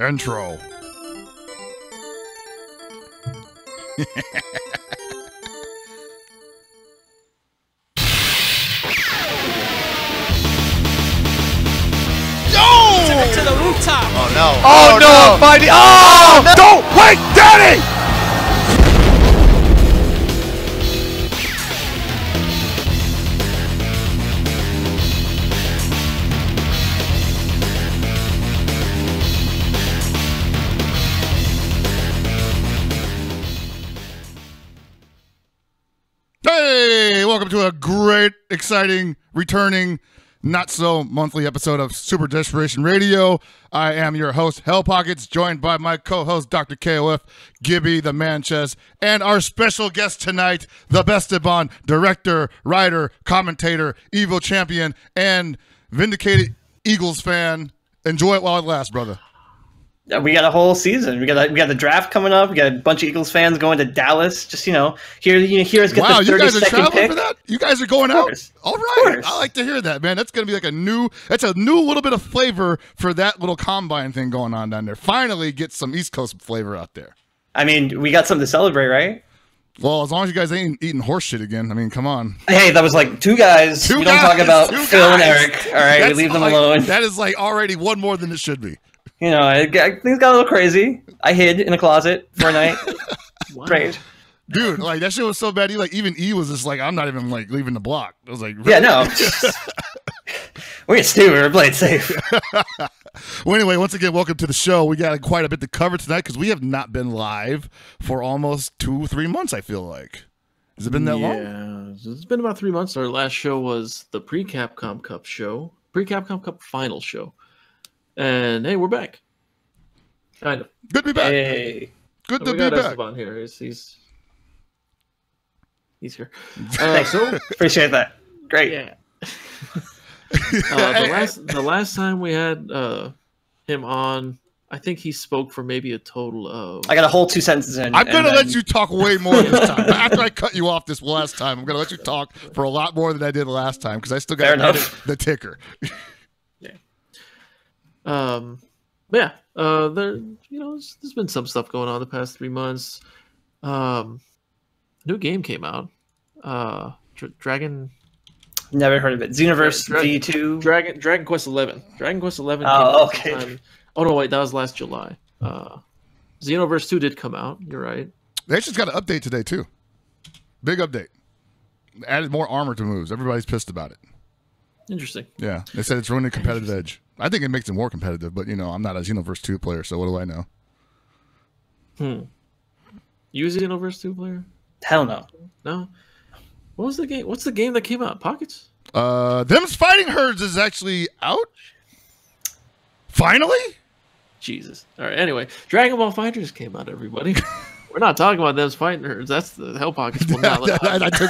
Intro. To the rooftop. Oh no. Oh, no. Fighting. Oh, no. Don't wait, Daddy. Hey, welcome to a great, exciting, returning, not so monthly episode of Super Desperation Radio. I am your host, Hellpockets, joined by my co-host, Dr. KOF, Gibby, the Man-Chess, and our special guest tonight, the Esteban, director, writer, commentator, evil champion, and vindicated Eagles fan. Enjoy it while it lasts, brother. We got a whole season. We got the draft coming up. We got a bunch of Eagles fans going to Dallas. Just hear us get the 32nd pick. Wow, you guys are traveling for that? You guys are going out? All right. I like to hear that, man. That's going to be like a new little bit of flavor for that little combine thing going on down there. Finally get some East Coast flavor out there. I mean, we got something to celebrate, right? Well, as long as you guys ain't eating horse shit again. I mean, come on. Hey, that was like two guys. We don't talk about Phil and Eric. All right, we leave them alone. That is like already one more than it should be. You know, things got a little crazy. I hid in a closet for a night. Wow. Prayed. Dude, like that shit was so bad. Even E was just like, I'm not even like leaving the block. I was like, really? Yeah, no. We're getting stupid. We're playing safe. Well, anyway, once again, welcome to the show. We got quite a bit to cover tonight because we have not been live for almost 2-3 months, I feel like. Has it been that long? Yeah, it's been about 3 months. Our last show was the pre-Capcom Cup show, pre-Capcom Cup final show. And hey, we're back. Kind of. Good to be back. Hey. Good to We be got back. Esteban here. He's here. So appreciate that. Great. Yeah. The last time we had him on, I think he spoke for maybe a total of. I got a whole 2 sentences in. I'm going to let you talk way more this time. After I cut you off this last time, I'm going to let you talk for a lot more than I did last time because I still got the ticker. Yeah. There's been some stuff going on the past 3 months. New game came out. Dragon. Never heard of it. Xenoverse V2. Dragon Quest 11. Dragon Quest 11. Oh, okay. Oh no, wait, that was last July. Xenoverse 2 did come out. You're right. They just got an update today too. Big update. Added more armor to moves. Everybody's pissed about it. Interesting. Yeah, they said it's ruining the competitive edge. I think it makes it more competitive, but I'm not a Xenoverse 2 player, so what do I know? You a Xenoverse 2 player? Hell no. No. What was the game? What's the game that came out? Pockets? Them's Fighting Herds is actually out. Finally? Jesus. All right. Anyway, Dragon Ball FighterZ came out. Everybody. We're not talking about Them's Fighting Herds. That's the Hellpockets. I took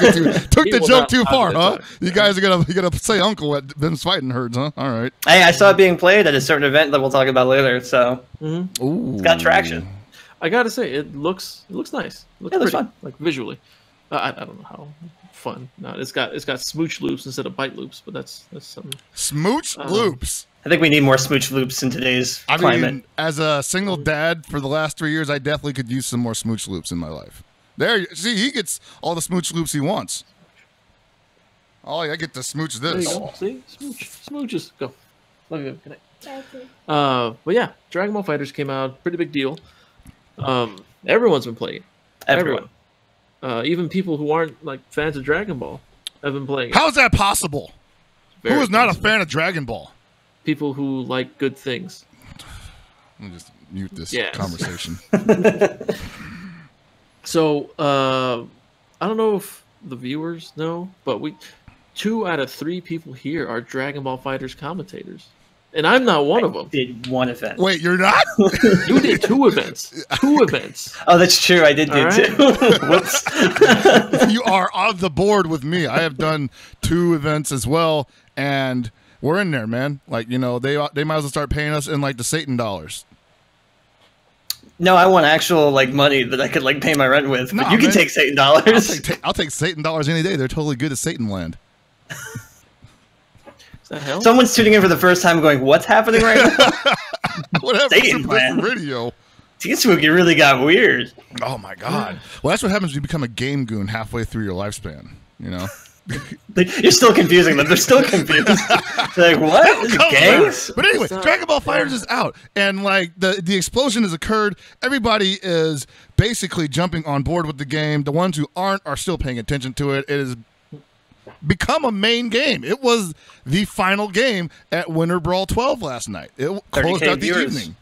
the joke too far, huh? You guys are gonna say uncle at Them's Fighting Herds, huh? All right. Hey, I saw it being played at a certain event that we'll talk about later. So it's got traction. I gotta say, it looks nice. It looks pretty, fun. like visually. I don't know how fun. No, it's got smooch loops instead of bite loops, but that's something. Smooch loops. I think we need more smooch loops in today's climate. I mean, as a single dad for the last 3 years, I definitely could use some more smooch loops in my life. See, he gets all the smooch loops he wants. Oh, I get to smooch this. There you go. See, smooches. Go. Love you. Good night. But yeah, Dragon Ball FighterZ came out. Pretty big deal. Everyone's been playing. Everyone. Even people who aren't like fans of Dragon Ball have been playing. How is that possible? Who is not a fan of Dragon Ball? People who like good things. Let me just mute this conversation. So, I don't know if the viewers know, but 2 out of 3 people here are Dragon Ball FighterZ commentators. And I'm not one of them. Did one event. Wait, you're not? You did 2 events. 2 events. Oh, that's true. I did do 2. Whoops. You are on the board with me. I have done 2 events as well, and we're in there, man. Like, they might as well start paying us in like the Satan dollars. No, I want actual money that I could pay my rent with. But you can take Satan dollars. I'll take Satan dollars any day. They're totally good at Satan land. Is that hell? Someone's tuning in for the first time, going, "What's happening right now?" What happened to Satan, Super man. Radio? Team Spooky really got weird. Oh my god. Well, that's what happens when you become a game goon halfway through your lifespan. You know. You're still confusing them. They're still confused. They're like, what? This is gangs? But anyway, Dragon Ball FighterZ is out, and like the explosion has occurred. Everybody is basically jumping on board with the game. The ones who aren't are still paying attention to it. It has become a main game. It was the final game at Winter Brawl 12 last night. It closed out the evening.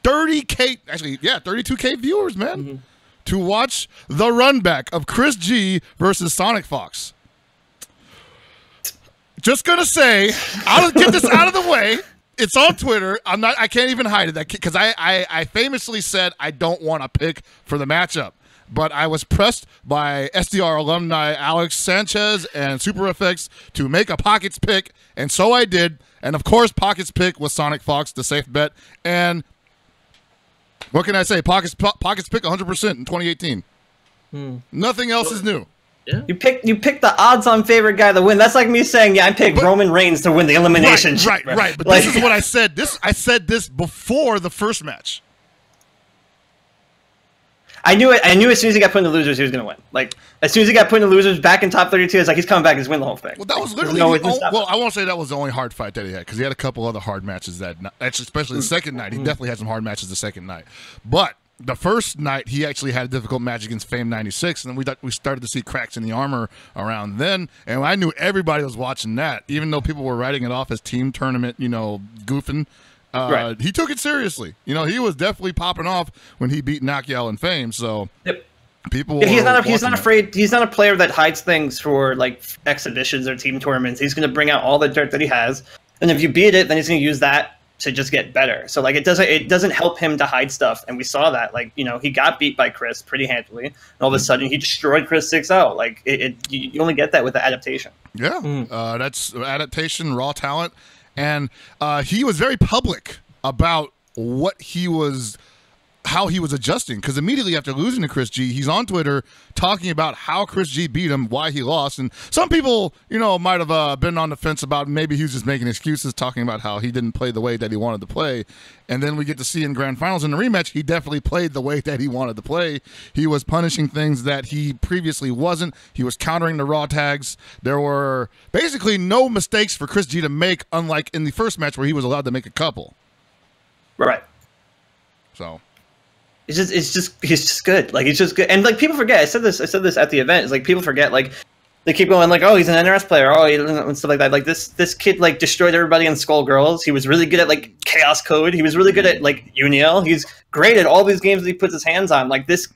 30K, actually, yeah, 32K viewers, man, to watch the run back of Chris G versus Sonic Fox. Just gonna say, I'll get this out of the way. It's on Twitter. I can't even hide it because I famously said I don't want to pick for the matchup, but I was pressed by SDR alumni Alex Sanchez and Super Effects to make a Pockets pick, and so I did. And of course, Pockets pick was Sonic Fox, the safe bet. And what can I say? Pockets pick 100% in 2018. Nothing else is new. Yeah. You pick the odds-on favorite guy to win. That's like me saying, yeah, I picked Roman Reigns to win the elimination. Right. But like, this is what I said. I said this before the first match. I knew it. I knew as soon as he got put in the losers, he was going to win. Like, as soon as he got put in the losers, back in top 32, it's like he's coming back and win the whole thing. Well, that was literally well, I won't say that was the only hard fight that he had, because he had a couple other hard matches that night, especially the second night. He definitely had some hard matches the second night. But the first night, he actually had a difficult match against Fame 96, and then we started to see cracks in the armor around then, and I knew everybody was watching that, even though people were writing it off as team tournament, you know, goofing. He took it seriously. You know, he was definitely popping off when he beat Nakiel and Fame, so people he's not afraid. He's not a player that hides things for, like, exhibitions or team tournaments. He's going to bring out all the dirt that he has, and if you beat it, then he's going to use that to just get better. So like it doesn't help him to hide stuff, and we saw that. Like, you know, he got beat by Chris pretty handily, and all of a sudden he destroyed Chris 6-0. Like you only get that with the adaptation. Yeah, that's adaptation, raw talent, and he was very public about how he was adjusting, because immediately after losing to Chris G, he's on Twitter talking about how Chris G beat him, why he lost, and some people, you know, might have been on the fence about maybe he was just making excuses, talking about how he didn't play the way that he wanted to play, and then we get to see in Grand Finals in the rematch, he definitely played the way that he wanted to play. He was punishing things that he previously wasn't. He was countering the raw tags. There were basically no mistakes for Chris G to make, unlike in the first match where he was allowed to make a couple. Right. So he's just good. Like, he's just good. And like, people forget. I said this at the event. It's like, people forget, like, they keep going like, oh, he's an NRS player, oh, and stuff like that. Like, this kid like destroyed everybody in Skullgirls. He was really good at like Chaos Code. He was really good at like Uniel. He's great at all these games that he puts his hands on. Like this,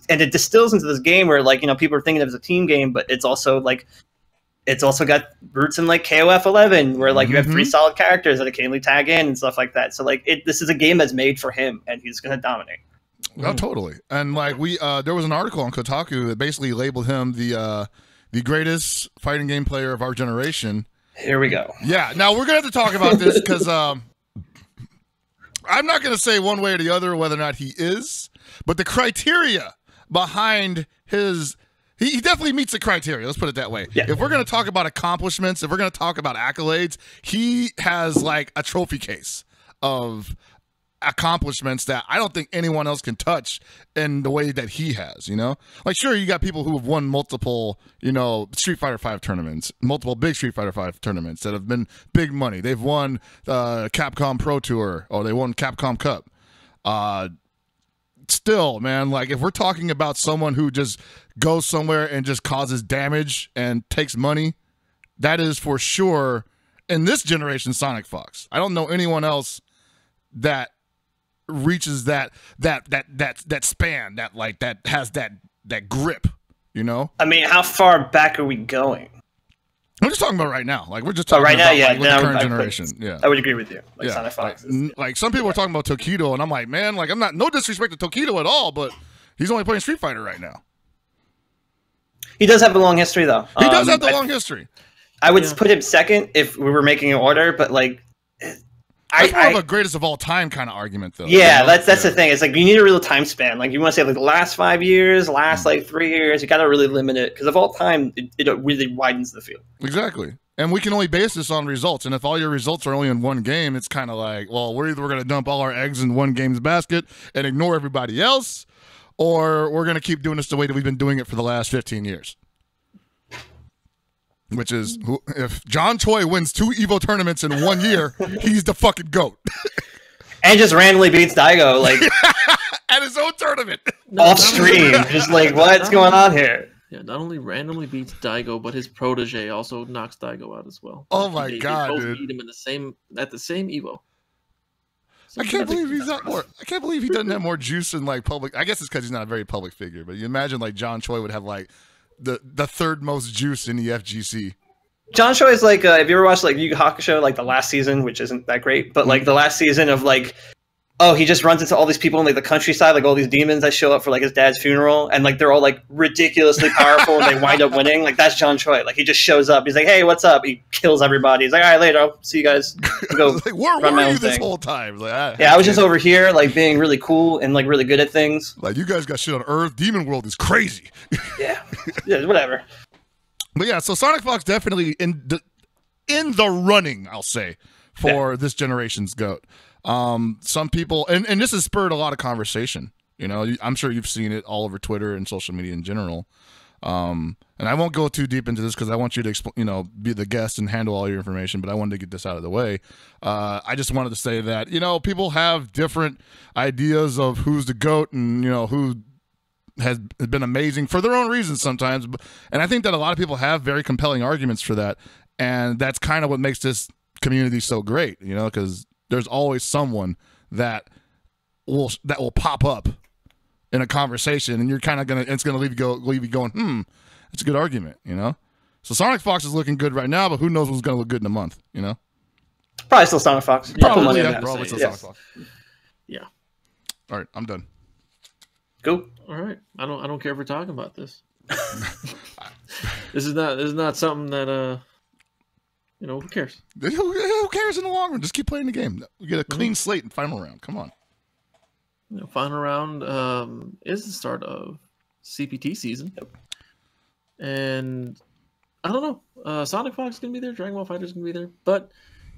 and it distills into this game where, like, you know, people are thinking of it as a team game, but it's also got roots in like KOF 11, where like you have three solid characters that occasionally tag in and stuff like that. So like this is a game that's made for him, and he's gonna dominate. Oh, totally. And like there was an article on Kotaku that basically labeled him the greatest fighting game player of our generation. Here we go. Yeah. Now we're gonna have to talk about this, because I'm not gonna say one way or the other whether or not he is, but the criteria behind his. He definitely meets the criteria. Let's put it that way. Yeah. If we're going to talk about accomplishments, if we're going to talk about accolades, he has like a trophy case of accomplishments that I don't think anyone else can touch in the way that he has, you know? Like, sure, you got people who have won multiple, you know, Street Fighter V tournaments, multiple big Street Fighter V tournaments that have been big money. They've won Capcom Pro Tour, or they won Capcom Cup. Still, man, like, if we're talking about someone who just goes somewhere and just causes damage and takes money, that is for sure, in this generation, Sonic Fox. I don't know anyone else that reaches that span, that has that grip, you know? I mean, how far back are we going? I'm just talking about right now. Like, we're just talking right about now, yeah, like, with the current generation. Yeah, I would agree with you. Like, yeah, Sonic Fox. Like some people are talking about Tokido, and I'm like, man, like, I'm not, no disrespect to Tokido at all, but he's only playing Street Fighter right now. He does have a long history, though. He does have the long history. I would put him second if we were making an order, but like, that's more of a greatest of all time kind of argument, though. Yeah, you know? that's the thing. It's like, you need a real time span. Like, you want to say like the last 5 years, last like 3 years. You got to really limit it, because of all time, it really widens the field. Exactly. And we can only base this on results. And if all your results are only in one game, it's kind of like, well, we're either going to dump all our eggs in one game's basket and ignore everybody else, or we're going to keep doing this the way that we've been doing it for the last 15 years. Which is, if John Choi wins 2 EVO tournaments in 1 year, he's the fucking GOAT. And just randomly beats Daigo, like, at his own tournament. Off stream. Just like, what's going on here? Yeah, not only randomly beats Daigo, but his protege also knocks Daigo out as well. Oh my god, they both dude! beat him in at the same Evo. So I can't believe he's not more. I can't believe he doesn't have more juice in like public. I guess it's because he's not a very public figure. But you imagine like John Choi would have like the third most juice in the FGC. John Choi is like, if you ever watched like Yu Yu Hakusho, like the last season, which isn't that great, but like the last season of like, oh, he just runs into all these people in like the countryside, like all these demons that show up for like his dad's funeral, and like they're all like ridiculously powerful, and they wind up winning. Like that's John Choi. Like he just shows up. He's like, hey, what's up? He kills everybody. He's like, all right, later. I'll see you guys. Go. Like, where were you this whole time? Like, I was just over here, like being really cool and like really good at things. Like you guys got shit on Earth. Demon World is crazy. Yeah, whatever. But yeah, so Sonic Fox definitely in the running, I'll say, for this generation's GOAT. Some people, and this has spurred a lot of conversation. You know, I'm sure you've seen it all over Twitter and social media in general. And I won't go too deep into this because I want you to, be the guest and handle all your information. But I wanted to get this out of the way. I just wanted to say that people have different ideas of who's the GOAT and who has been amazing for their own reasons sometimes. And I think that a lot of people have very compelling arguments for that. And that's kind of what makes this community so great, because there's always someone that will pop up in a conversation, and you're kind of it's gonna leave you going, that's a good argument, So Sonic Fox is looking good right now, but who knows what's gonna look good in a month, Probably still Sonic Fox. Probably still Sonic Fox. Yeah. All right, I'm done. Cool. All right. I don't care if we're talking about this. This is not something that who cares? Who cares in the long run? Just keep playing the game. We get a clean slate in final round. Come on. Final round is the start of CPT season. Yep. And I don't know. Sonic Fox is going to be there. Dragon Ball FighterZ is going to be there. But,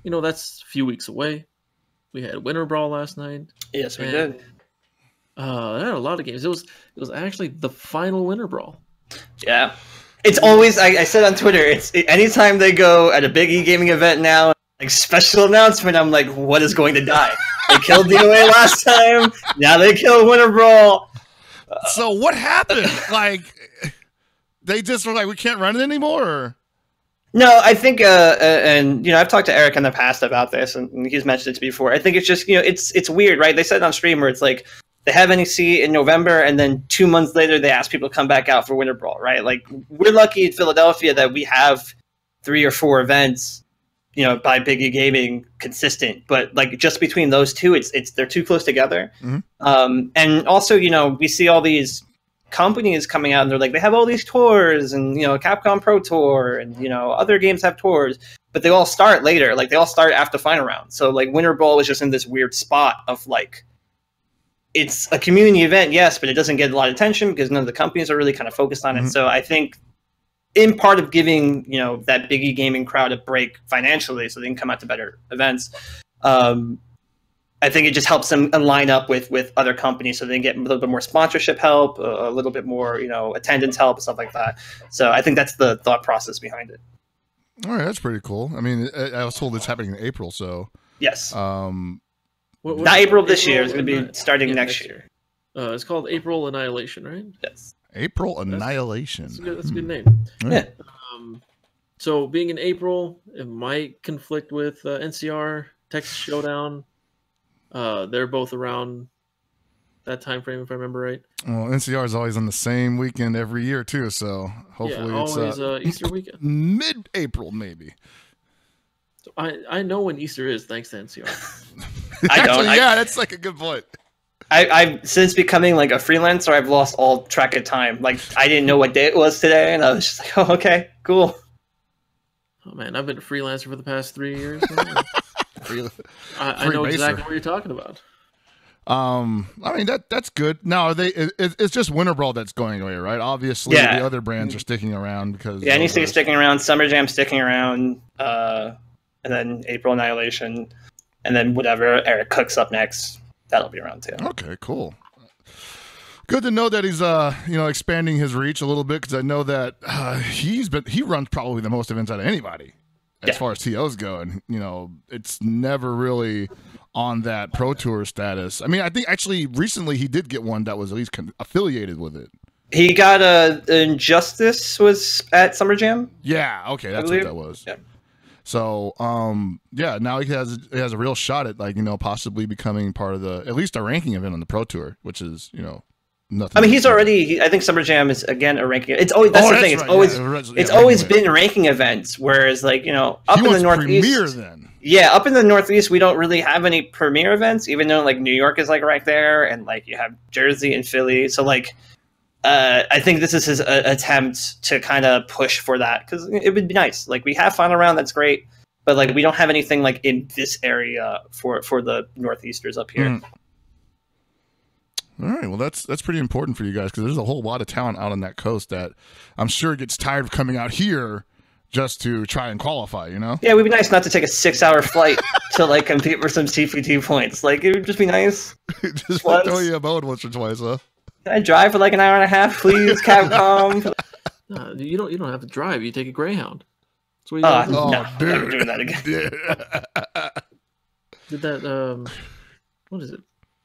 that's a few weeks away. We had Winter Brawl last night. Yes, we did. They had a lot of games. It was actually the final Winter Brawl. Yeah. It's always, I said on Twitter, anytime they go at a big e-gaming event now, like special announcement, I'm like, what is going to die? They killed DOA last time, now they kill Winter Brawl. So what happened? Like, they just were like, we can't run it anymore? Or? No, I think, and I've talked to Eric in the past about this, and he's mentioned it to me before. I think it's just, it's weird, right? They said on stream where it's like, they have NEC in November, and then 2 months later, they ask people to come back out for Winter Brawl, right? Like, we're lucky in Philadelphia that we have 3 or 4 events, by Big E Gaming consistent. But like, just between those two, they're too close together. Mm-hmm. And also, we see all these companies coming out, and they're like, they have all these tours, and Capcom Pro Tour, and other games have tours, but they all start later. Like, they all start after final round. So like, Winter Brawl is just in this weird spot of like, it's a community event, yes, but it doesn't get a lot of attention because none of the companies are really kind of focused on it. Mm-hmm. So I think in part of giving, that Big E Gaming crowd a break financially so they can come out to better events, I think it just helps them line up with other companies so they can get a little bit more sponsorship help, a little bit more, attendance help, and stuff like that. So I think that's the thought process behind it. All right, that's pretty cool. I mean, I was told it's happening in April, so... Yes. Not April this year. It's going to be starting next year. It's called April Annihilation, right? Yes. April Annihilation. That's a good name. Yeah. So being in April, it might conflict with NCR, Texas Showdown. They're both around that time frame, if I remember right. Well, NCR is always on the same weekend every year, too, so hopefully it's always Easter weekend. Mid-April, maybe. So I know when Easter is, thanks to NCR. That's like a good point. I've since becoming like a freelancer, I've lost all track of time. Like, I didn't know what day it was today, and I was just like, oh, okay, cool. Oh man, I've been a freelancer for the past 3 years. I know exactly what you're talking about. I mean that's good. Now it's just Winter Brawl that's going away, right? Obviously, the other brands are sticking around because NEC is sticking around, Summer Jam sticking around, and then April Annihilation, and then whatever Eric Cook's up next, that'll be around too. Okay, cool. Good to know that he's expanding his reach a little bit, because I know that he runs probably the most events out of anybody as far as TOs go, and it's never really on that Pro Tour status. I mean, I think actually recently he did get one that was at least affiliated with it. He got Injustice was at Summer Jam. Yeah, okay, that's what that was. Yeah. So, now he has a real shot at possibly becoming part of at least a ranking event on the Pro Tour, which is nothing. I mean, he's already. I think Summer Jam is again a ranking. It's always that's the thing. Right. It's always been ranking events. Whereas up in the Northeast, Premier, then. Yeah, up in the Northeast, we don't really have any premier events. Even though New York is right there, and you have Jersey and Philly. So I think this is his attempt to kind of push for that, because it would be nice. We have Final Round, that's great, but we don't have anything in this area for the Northeasters up here. All right, well that's pretty important for you guys, because there's a whole lot of talent out on that coast that I'm sure gets tired of coming out here just to try and qualify. Yeah, it would be nice not to take a 6-hour flight to compete for some CPT points. It would just be nice. Just throw you a bone once or twice, huh? Can I drive for an hour and a half, please, Capcom? No, you don't have to drive. You take a Greyhound. That's what you do. No, I'm never doing that again. Did that? What is it?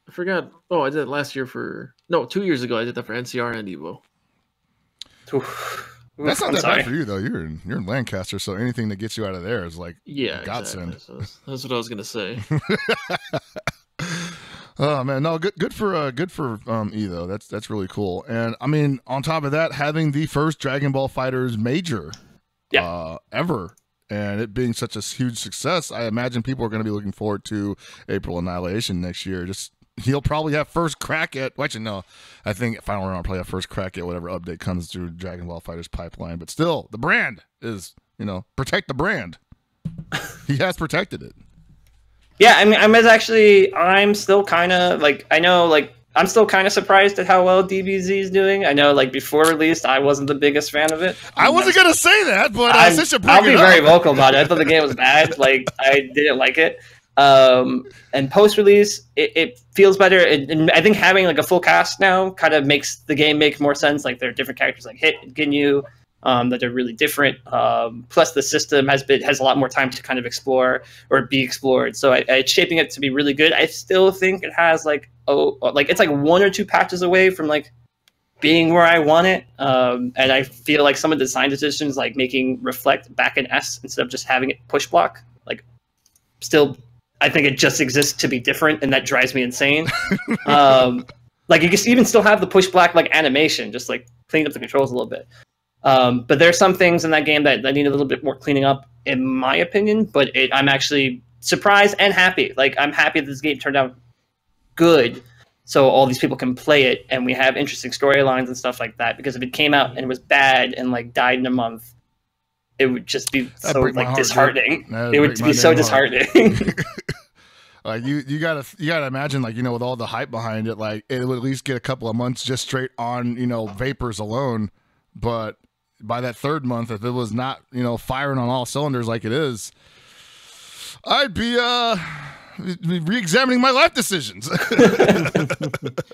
I forgot. Oh, I did it last year 2 years ago. I did that for NCR and Evo. That's not that bad for you though. You're in Lancaster, so anything that gets you out of there is godsend. Exactly. So that's what I was gonna say. Oh man, no, good for E though. That's really cool. And I mean, on top of that, having the first Dragon Ball FighterZ major ever, and it being such a huge success, I imagine people are going to be looking forward to April Annihilation next year. He'll probably have first crack at. Well, actually, no, I think Final Round will probably have first crack at whatever update comes through Dragon Ball FighterZ pipeline. But still, the brand is protect the brand. He has protected it. Yeah, I mean, I'm still kind of I'm still kind of surprised at how well DBZ is doing. I know, before release, I wasn't the biggest fan of it. I wasn't gonna say that, but I'll be very vocal about it. I thought the game was bad. I didn't like it. And post-release, it feels better. And I think having a full cast now kind of makes the game make more sense. There are different characters like Hit and Ginyu. That are really different. Plus, the system has a lot more time to kind of explore or be explored. So it's shaping it to be really good. I still think it has it's 1 or 2 patches away from being where I want it. And I feel some of the design decisions, making Reflect back in S instead of just having it push block, still, I think it just exists to be different, and that drives me insane. You can even still have the push block animation, just clean up the controls a little bit. But there's some things in that game that need a little bit more cleaning up, in my opinion. But I'm actually surprised and happy. I'm happy that this game turned out good, so all these people can play it, and we have interesting storylines and stuff like that. Because if it came out and it was bad and died in a month, it would just be so disheartening. It would be so disheartening. You gotta imagine with all the hype behind it, it would at least get a couple of months just straight on Vapors alone, but by that 3rd month, if it was not, firing on all cylinders like it is, I'd be re-examining my life decisions. But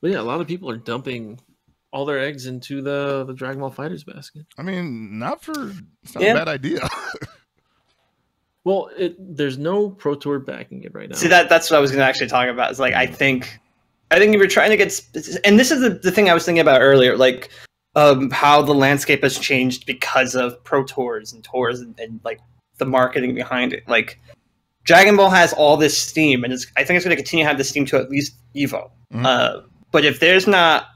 yeah, a lot of people are dumping all their eggs into the Dragon Ball FighterZ basket. I mean, it's not a bad idea. Well, there's no Pro Tour backing it right now. See, that's what I was going to actually talk about. It's I think you were trying to get, and this is the thing I was thinking about earlier, how the landscape has changed because of Pro Tours and tours and the marketing behind it. Dragon Ball has all this steam, and I think it's going to continue to have this steam to at least Evo. Mm-hmm. But if there's not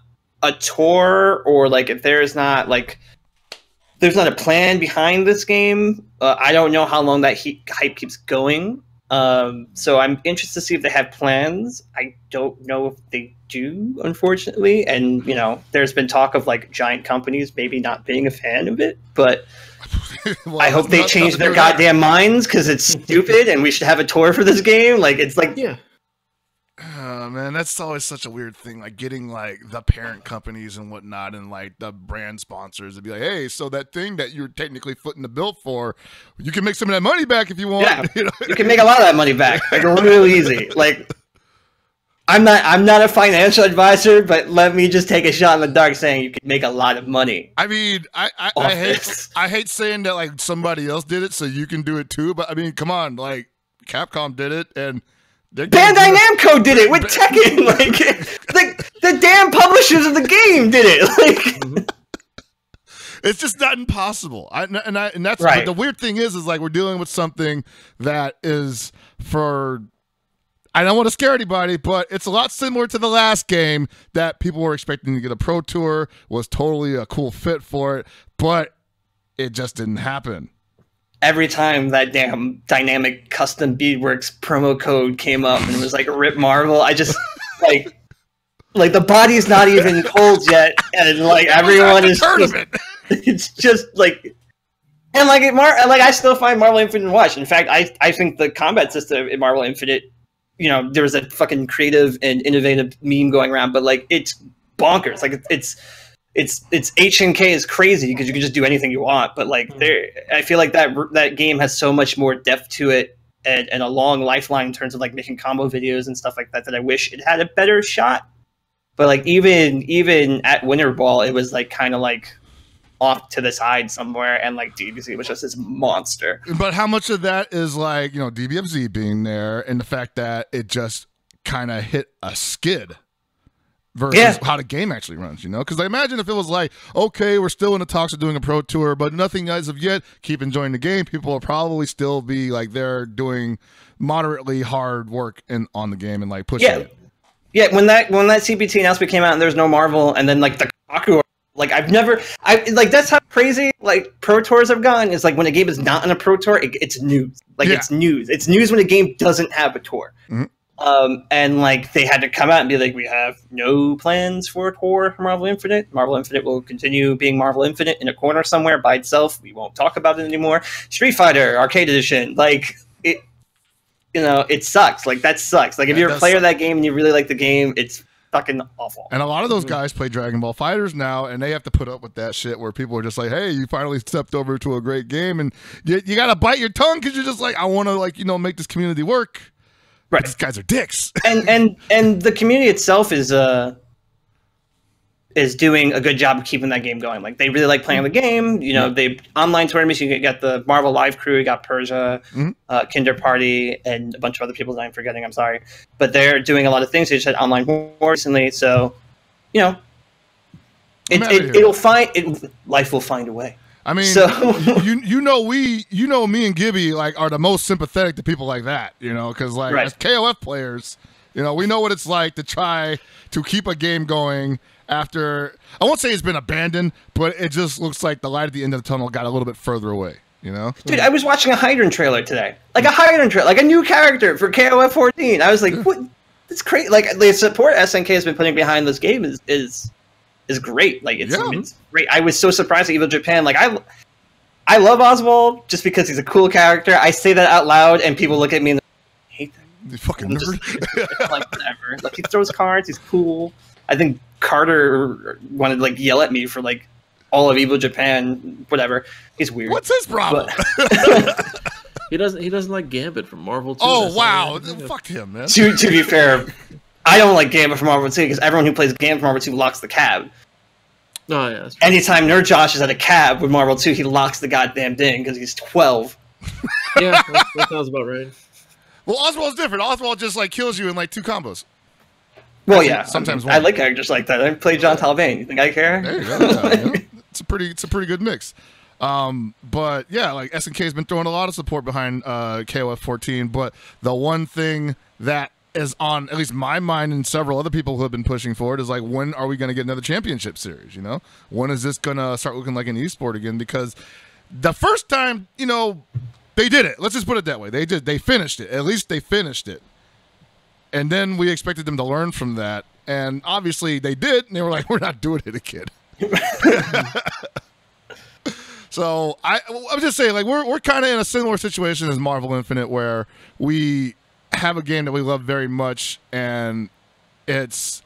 a tour, or if there's not a plan behind this game, I don't know how long that hype keeps going. So I'm interested to see if they have plans. I don't know if they do, unfortunately. And, there's been talk of giant companies maybe not being a fan of it, but well, I hope they change their goddamn minds, because it's stupid and we should have a tour for this game. Yeah. Man, that's always such a weird thing, like getting like the parent companies and whatnot and like the brand sponsors to be like, hey, so that thing that you're technically footing the bill for, you can make some of that money back if you want. Yeah, you know? You can make a lot of that money back, like real easy. Like, I'm not a financial advisor, but let me just take a shot in the dark saying you can make a lot of money. I mean, I hate saying that like somebody else did it, so you can do it too. But I mean, come on, like Capcom did it, and Bandai Namco did it with Tekken. Like the damn publishers of the game did it. Like, it's just not impossible. And that's right. But the weird thing is like we're dealing with something that is for. I don't want to scare anybody, but it's a lot similar to the last game that people were expecting to get a Pro Tour, was totally a cool fit for it, but it just didn't happen. Every time that damn dynamic custom beadworks promo code came up and it was like Rip Marvel, I just like the body's not even cold yet, and like everyone is just, it's just like, and like I still find Marvel Infinite watch. In fact, I think the combat system in Marvel Infinite, you know, there was a fucking creative and innovative meme going around, but like it's bonkers. Like it's HNK is crazy because you can just do anything you want. But like I feel like that game has so much more depth to it and a long lifeline in terms of like making combo videos and stuff like that I wish it had a better shot. But like even at Winter Ball, it was like kind of like off to the side somewhere, and like DBZ was just this monster. But how much of that is like, you know, DBFZ being there and the fact that it just kind of hit a skid versus how the game actually runs, you know? Because I imagine if it was like, okay, we're still in the talks of doing a Pro Tour, but nothing as of yet, keep enjoying the game, people will probably still be like they're doing moderately hard work on the game and like pushing it. Yeah, when that CPT announcement came out and there's no Marvel, and then like the Kaku, like that's how crazy like Pro Tours have gone. Is like when a game is not on a Pro Tour, it's news. Like it's news. It's news when a game doesn't have a tour. Mm-hmm. And like they had to come out and be like, we have no plans for a tour for Marvel Infinite. Marvel Infinite will continue being Marvel Infinite in a corner somewhere by itself. We won't talk about it anymore. Street Fighter Arcade Edition, like it. You know, it sucks. Like that sucks. Like if you're a player of that game and you really like the game, it's fucking awful. And a lot of those guys play Dragon Ball Fighters now, and they have to put up with that shit where people are just like, hey, you finally stepped over to a great game, and you got to bite your tongue because you're just like, I want to, like, you know, make this community work. Right. But these guys are dicks. And the community itself is doing a good job of keeping that game going. Like they really like playing the game. You know, they online tournaments. You got the Marvel Live crew. You got Persia, Kinder Party, and a bunch of other people that I'm forgetting. I'm sorry, but they're doing a lot of things. They just had online more recently, so you know, life will find a way. I mean, so you know me and Gibby like are the most sympathetic to people like that. You know, because like as KOF players, you know, we know what it's like to try to keep a game going. After, I won't say it's been abandoned, but it just looks like the light at the end of the tunnel got a little bit further away, you know? Dude, I was watching a Hydran trailer today. Like a Hydran trailer, like a new character for KOF 14. I was like, what? That's crazy. Like, the support SNK has been putting behind this game is great. Like, it's great. I was so surprised at Evil Japan. Like, I love Oswald just because he's a cool character. I say that out loud, and people look at me and I hate that. You fucking nerd. Like, whatever. Like, he throws cards. He's cool. I think Carter wanted to like yell at me for like all of Evil Japan, whatever. He's weird. What's his problem? He doesn't like Gambit from Marvel 2. Oh wow, fuck him, man. To be fair, I don't like Gambit from Marvel 2 because everyone who plays Gambit from Marvel 2 locks the cab. Oh yeah. That's true. Anytime Nerd Josh is at a cab with Marvel 2, he locks the goddamn thing because he's 12. Yeah, that sounds about right. Well, Oswald's different. Oswald just like kills you in like 2 combos. Well, yeah. Sometimes I like characters like that. I play John Talbane. You think I care? There you go. Yeah, you know, it's a pretty good mix. But yeah, like SNK has been throwing a lot of support behind KOF 14. But the one thing that is on at least my mind and several other people who have been pushing for it is like, when are we going to get another championship series? You know, when is this going to start looking like an esport again? Because the first time, you know, they did it. Let's just put it that way. They finished it. At least they finished it. And then we expected them to learn from that. And obviously they did. And they were like, we're not doing it again. So I'm just saying, like, we're kind of in a similar situation as Marvel Infinite, where we have a game that we love very much. And it's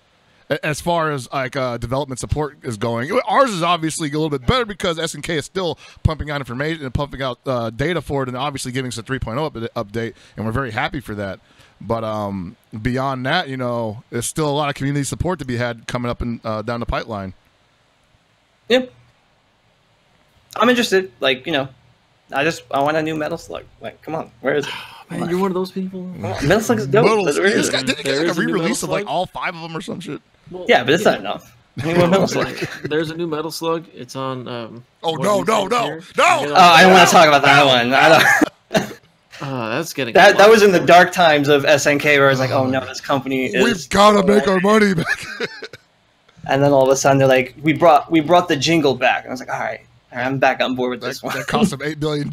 as far as like development support is going. Ours is obviously a little bit better because SNK is still pumping out information and pumping out data for it, and obviously giving us a 3.0 update, and we're very happy for that. But beyond that, there's still a lot of community support to be had coming up and down the pipeline. Yep. I'm interested. Like, I want a new Metal Slug. Like, come on, where is it? Man, you're one of those people. Metal Slug is dope. Didn't it get like a re-release of like all 5 of them or some shit? Well, yeah, but it's not enough. Metal Slug. There's a new Metal Slug. It's on. No! Oh, I don't want to talk about that one. I don't. That's getting that was in the dark times of SNK, where I was like, oh no, this company is. We've got to make our money back. And then all of a sudden they're like, we brought the jingle back, and I was like, all right, I'm back on board with this one. That cost them $8 billion.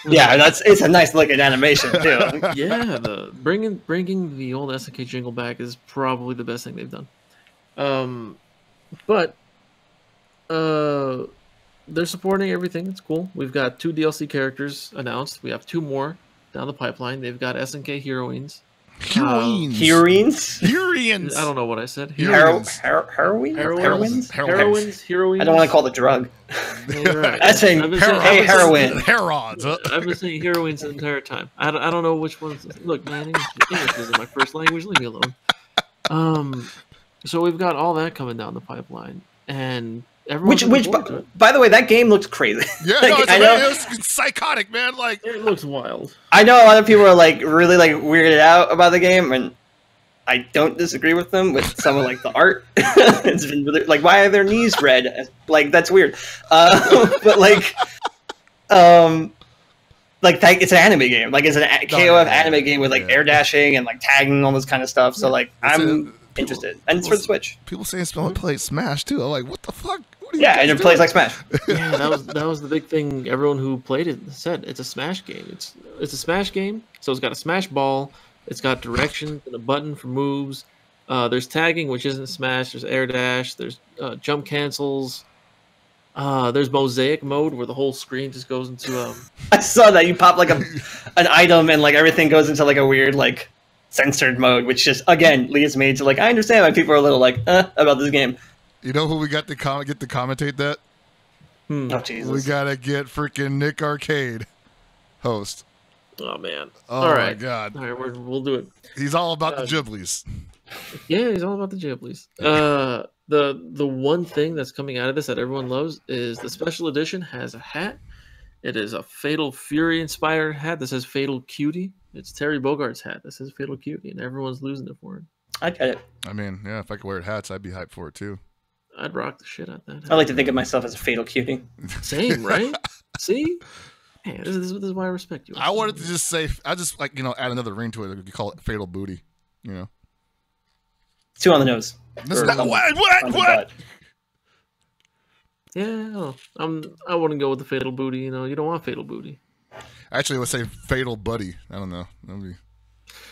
Yeah, it's a nice looking animation too. Yeah, bringing the old SNK jingle back is probably the best thing they've done. But they're supporting everything. It's cool. We've got 2 DLC characters announced. We have 2 more down the pipeline. They've got SNK heroines. Heroines? Heroines. I don't know what I said. Heroines? Heroines? I don't want to call it drug. Right. I saying, hey, heroin. Heroines. I've been saying heroines the entire time. I don't know which ones. Look, man, English isn't my first language. Leave me alone. So we've got all that coming down the pipeline, and everyone's which by the way, that game looks crazy. Yeah, like, it's psychotic, man. Like, it looks wild. I know a lot of people are like really like weirded out about the game, and I don't disagree with them with some of like the art. It's been really, like, why are their knees red? Like, that's weird. But like it's an anime game. Like, it's an KOF anime game with like air dashing and like tagging and all this kind of stuff. So like, I'm interested, and it's for the Switch. People saying it plays Smash too. I'm like, what the fuck? Yeah, and it plays like Smash. Yeah, that was the big thing. Everyone who played it said it's a Smash game. It's a Smash game. So it's got a Smash ball. It's got directions and a button for moves. There's tagging, which isn't Smash. There's air dash. There's jump cancels. There's mosaic mode where the whole screen just goes into. I saw that you pop like an item and like everything goes into like a weird like censored mode, which just again leads me to like, I understand why people are a little like about this game. You know who we got to get to commentate that? Oh Jesus! We gotta get freaking Nick Arcade host. Oh man! Oh all right. My God! All right, we'll do it. He's all about the Ghiblies. Yeah, he's all about the Ghiblies. The one thing that's coming out of this that everyone loves is the special edition has a hat. It is a Fatal Fury inspired hat that says Fatal Cutie. It's Terry Bogart's hat that says Fatal Cutie, and everyone's losing it for it. I get it. I mean, yeah, if I could wear hats, I'd be hyped for it too. I'd rock the shit out of that hat. I like to think of myself as a Fatal Cutie. Same, right? See? Man, this is why I respect you. I wanted to just say, I just like, add another ring to it. You call it Fatal Booty, 2 on the nose. What? Yeah, I wouldn't go with the Fatal Booty. You don't want Fatal Booty. Actually, let's say Fatal Buddy. I don't know. That'd be.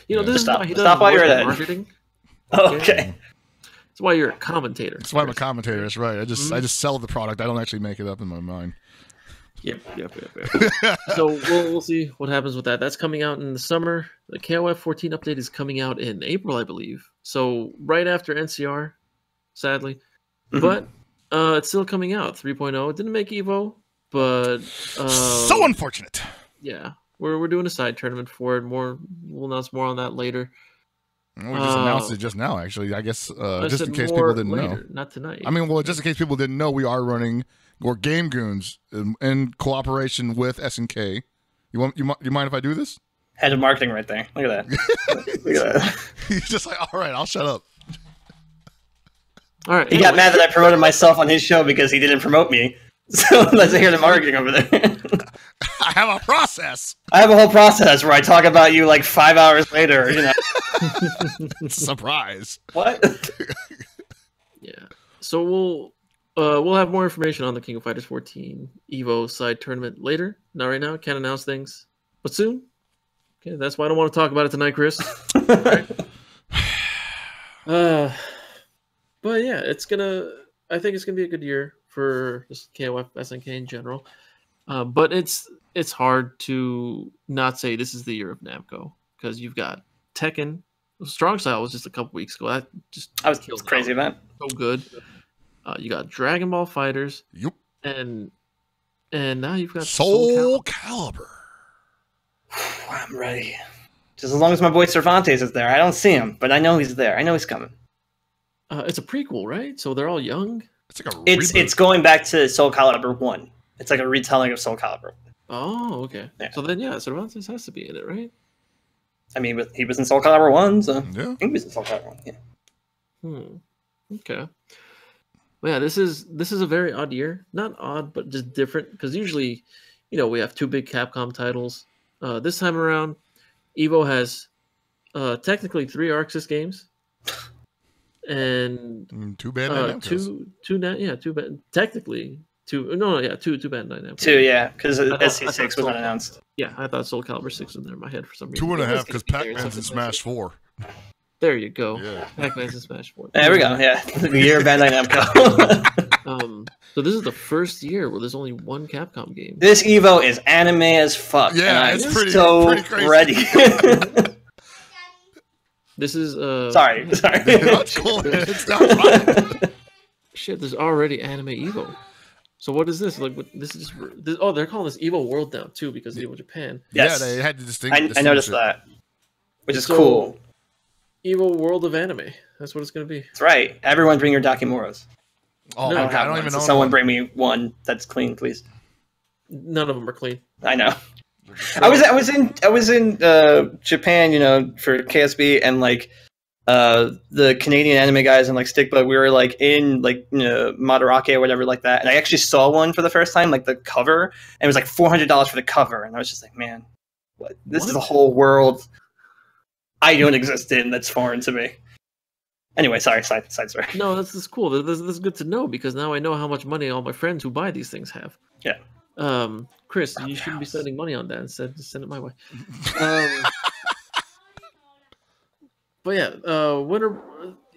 This is why he does stop while you're at marketing. Okay. That's why you're a commentator. That's why I'm a commentator. That's right. I just sell the product. I don't actually make it up in my mind. Yep. So we'll see what happens with that. That's coming out in the summer. The KOF 14 update is coming out in April, I believe. So right after NCR, sadly. Mm-hmm. But it's still coming out. 3.0. It didn't make Evo, but so unfortunate. Yeah. We're doing a side tournament for it. We'll announce more on that later. We just announced it just now, actually. I guess just in case people didn't know. Not tonight. I mean, just in case people didn't know, we are running Game Goons in cooperation with SNK. You mind if I do this? Head of marketing right there. Look at that. Look at that. He's just like, all right, I'll shut up. All right. He got mad that I promoted myself on his show because he didn't promote me. So let's hear the marketing over there. I have a process. I have a whole process where I talk about you like 5 hours later. Surprise. What? Yeah. So we'll have more information on the King of Fighters 14 Evo side tournament later. Not right now. Can't announce things, but soon. Okay, that's why I don't want to talk about it tonight, Chris. Right? But yeah, I think it's gonna be a good year for just KOF SNK in general. But it's hard to not say this is the year of Namco because you've got Tekken, Strong Style was just a couple weeks ago. That just I was killed crazy out. event. So good. You got Dragon Ball Fighters. Yep. And now you've got Soul Calibur. I'm ready. Just as long as my boy Cervantes is there. I don't see him, but I know he's there. I know he's coming. It's a prequel, right? So they're all young. It's like a It's going back to Soul Calibur 1. It's like a retelling of Soul Calibur. Oh, okay. Yeah. So then, Cervantes has to be in it, right? I mean, he was in Soul Calibur 1, so Yeah. I think he was in Soul Calibur 1. Yeah. Okay. Well, yeah, this is a very odd year. Not odd, but just different. Because usually, we have 2 big Capcom titles. This time around, Evo has technically 3 ArcSys games. And 2 Bandai Namcos. two bad. Technically, 2. No, yeah, 2 Bandai Namco. 2, yeah, because I thought SC6 was unannounced. Yeah, I thought Soul Calibur 6 was in there in my head for some reason. 2.5 because Pac-Man's in Smash 4. There you go. Yeah. Pac-Man's in Smash 4. There we go. Yeah, the year of Bandai Namco. So this is the first year where there's only 1 Capcom game. This Evo is anime as fuck. Yeah, and it's I'm pretty crazy. ready. This is Sorry. That's cool. It's not fun. Shit, there's already Anime Evo. So what is this? Like, this is just they're calling this Evo World now too because of Evo Japan. Yes. Yeah, they had to distinguish. I noticed that, which is So, cool. Evo World of Anime. That's what it's going to be. That's right. Everyone bring your Dakimuras. Oh, No, okay, I don't even know. Someone bring me one that's clean, please. None of them are clean. I know. I was in Japan, for KSB, and like the Canadian anime guys and like Stickbug, we were like in like Madarake or whatever like that, and I actually saw one for the first time, like the cover, and it was like $400 for the cover, and I was just like, man, this is a whole world I don't exist in that's foreign to me. Anyway, sorry, side story. No, that's cool. This is good to know because now I know how much money all my friends who buy these things have. Yeah. Chris, you shouldn't be spending money on that. Instead, just send it my way. But yeah, Winter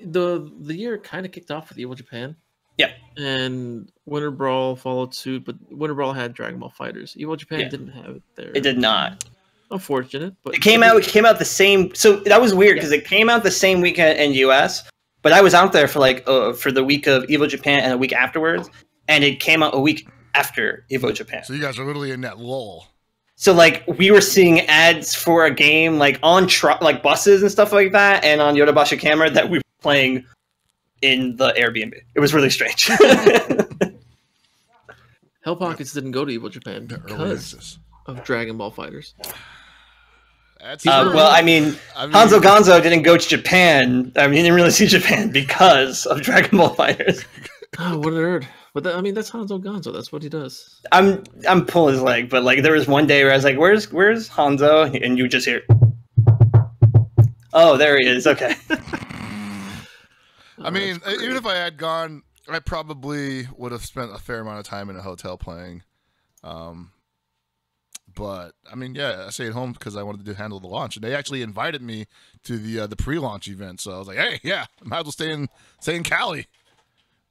the year kind of kicked off with Evo Japan. Yeah. And Winter Brawl followed suit, but Winter Brawl had Dragon Ball Fighters. Evo Japan didn't have it there. It did not. Unfortunate, but It came out the same. So that was weird because it came out the same weekend in US, but I was out there for like for the week of Evo Japan and a week afterwards, and it came out a week after Evo Japan. So you guys are literally in that lull. So like we were seeing ads for a game like on like buses and stuff like that, and on Yodobashi camera that we were playing in the Airbnb. It was really strange. Hellpockets didn't go to Evo Japan because of Dragon Ball Fighters. Well, I mean, Hanzo Gonzo didn't go to Japan. I mean, he didn't really see Japan because of Dragon Ball Fighters. Oh, what a nerd! But that's Hanzo Gonzo. That's what he does. I'm pulling his leg, but like there was one day where I was like, "Where's Hanzo?" And you just hear, "Oh, there he is." Okay. I mean, even if I had gone, I probably would have spent a fair amount of time in a hotel playing. But I mean, yeah, I stayed home because I wanted to handle the launch, and they actually invited me to the pre-launch event. So I was like, "Hey, yeah, I might as well stay in Cali,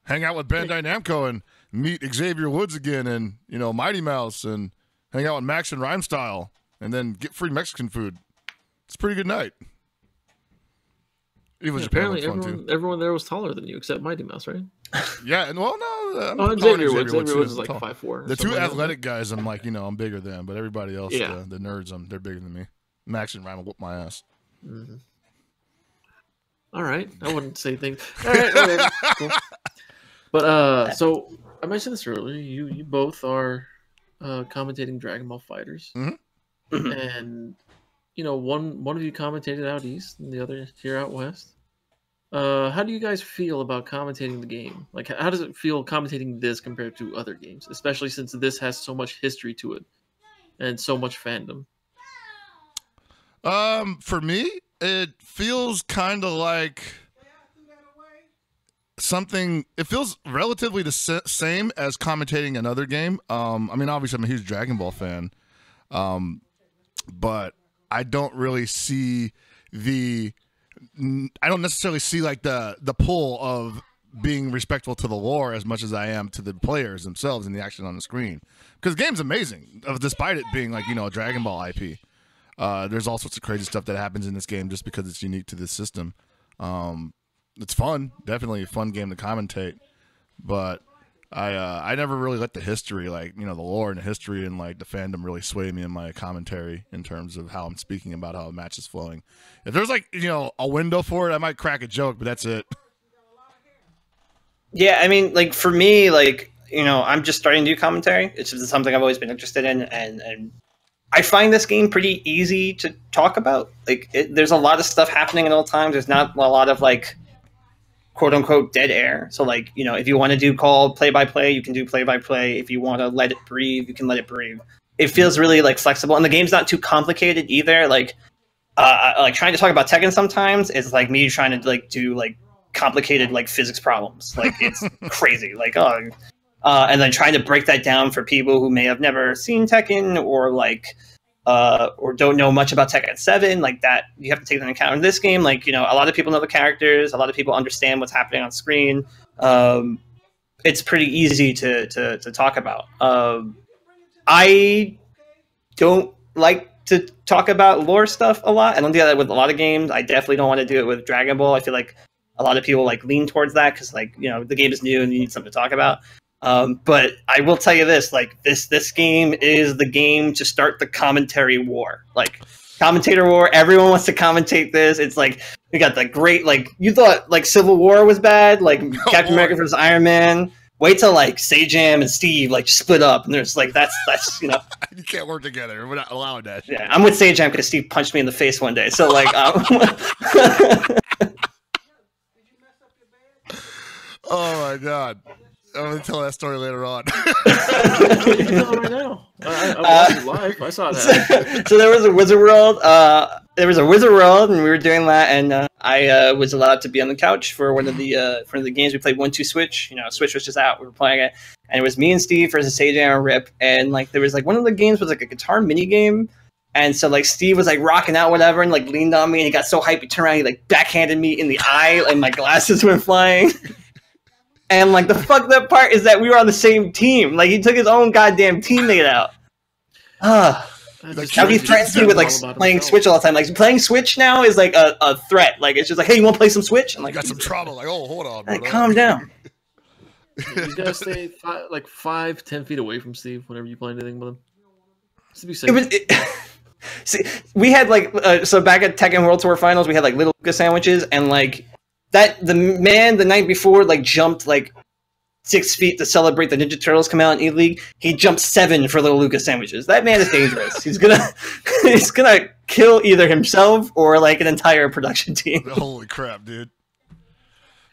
hang out with Bandai Namco, and meet Xavier Woods again, and Mighty Mouse, and hang out with Max and Rhyme Style, and then get free Mexican food." It's a pretty good night. Apparently, everyone there was taller than you except Mighty Mouse, right? Yeah, and well, no. And Xavier Woods is like 5'4". The two athletic guys, I'm like, I'm bigger than, but everybody else, Yeah. the nerds, they're bigger than me. Max and Rhyme will whoop my ass. Mm-hmm. All right, I wouldn't say things. All right, okay, cool. But so I mentioned this earlier. You both are commentating Dragon Ball Fighters, Mm-hmm. and one of you commentated out east, and the other here out west. How do you guys feel about commentating the game? Like, how does it feel commentating this compared to other games, especially since this has so much history to it and so much fandom? For me, it feels kind of like something. It feels relatively the same as commentating another game. I mean, obviously, I'm a huge Dragon Ball fan, but I don't really see I don't necessarily see like the pull of being respectful to the lore as much as I am to the players themselves and the action on the screen. Because the game's amazing, despite it being like a Dragon Ball IP. There's all sorts of crazy stuff that happens in this game just because it's unique to this system. It's fun, definitely a fun game to commentate, but I never really let the history, like, you know, the lore and the history and like the fandom really sway me in my commentary in terms of how I'm speaking about how the match is flowing. If there's like, you know, a window for it, I might crack a joke, but that's it. Yeah, I mean, like for me, like, you know, I'm just starting to do commentary. It's just something I've always been interested in, and I find this game pretty easy to talk about. Like, there's a lot of stuff happening at all times. There's not a lot of like quote unquote dead air. So like, you know, if you want to do call play by play, you can do play by play. If you want to let it breathe, you can let it breathe. It feels really like flexible, and the game's not too complicated either. Like trying to talk about Tekken sometimes is like me trying to like do like complicated like physics problems. Like it's crazy. Like and then trying to break that down for people who may have never seen Tekken or like or don't know much about Tekken 7, like that, you have to take that into account. In this game, like, you know, a lot of people know the characters, a lot of people understand what's happening on screen. It's pretty easy to talk about. I don't like to talk about lore stuff a lot. I don't do that with a lot of games. I definitely don't want to do it with Dragon Ball. I feel like a lot of people like lean towards that because, like, you know, the game is new and you need something to talk about. But I will tell you this, like this game is the game to start the commentary war. Like commentator war, everyone wants to commentate this. It's like we got the great, like, you thought like Civil War was bad, like Captain America versus Iron Man. Wait till like Sajam and Steve like split up, and there's like that's you know, you can't work together. We're not allowing that. Yeah, I'm with Sajam because Steve punched me in the face one day. So like, oh my god. I'm going to tell that story later on. You can tell it right now. I watched it live. I saw that. So there was a Wizard World. And we were doing that, and I was allowed to be on the couch for one of the games. We played 1-2 Switch. You know, Switch was just out. We were playing it, and it was me and Steve versus Sajam and Rip. And like there was like one of the games was like a guitar mini game. And so like Steve was like rocking out whatever and like leaned on me, and he got so hyped he turned around, he like backhanded me in the eye, and my glasses went flying. And like the fucked up part is that we were on the same team. Like he took his own goddamn teammate out. Now he threatens me with like playing Switch all the time. Like playing Switch now is like a threat. Like it's just like, hey, you want to play some Switch? I'm like, got some trouble. Like, oh, hold on, like, calm down. You gotta stay 5-10 feet away from Steve whenever you play anything with him. Just to be safe. See, we had like so back at Tekken World Tour Finals, we had like little Luca sandwiches, and like that the man the night before like jumped like 6 feet to celebrate the Ninja Turtles come out in E-League. He jumped 7 for little Luca sandwiches. That man is dangerous. He's gonna kill either himself or like an entire production team. Holy crap, dude!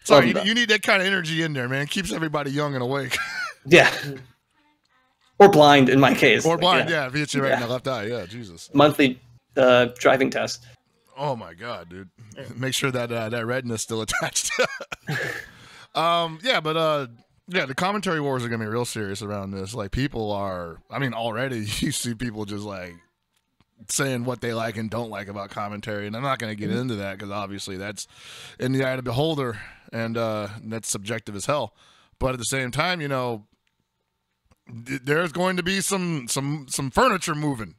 Sorry, you need that kind of energy in there, man. Keeps everybody young and awake. Yeah. Or blind in my case. Or blind, yeah. If he hits you right in the left eye, yeah, Jesus. Monthly driving test. Oh my god, dude! Make sure that that redness still attached. Yeah, the commentary wars are gonna be real serious around this. Like people are, I mean, already you see people just like saying what they like and don't like about commentary, and I'm not gonna get into that because obviously that's in the eye of the beholder, and that's subjective as hell. But at the same time, you know, there's going to be some furniture moving.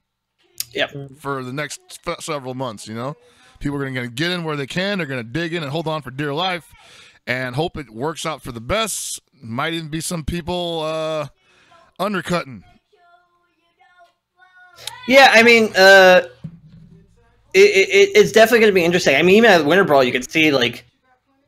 Yep. For the next several months, you know, people are going to get in where they can. They're going to dig in and hold on for dear life, and hope it works out for the best. Might even be some people undercutting. Yeah, I mean, it's definitely going to be interesting. I mean, even at Winter Brawl, you could see like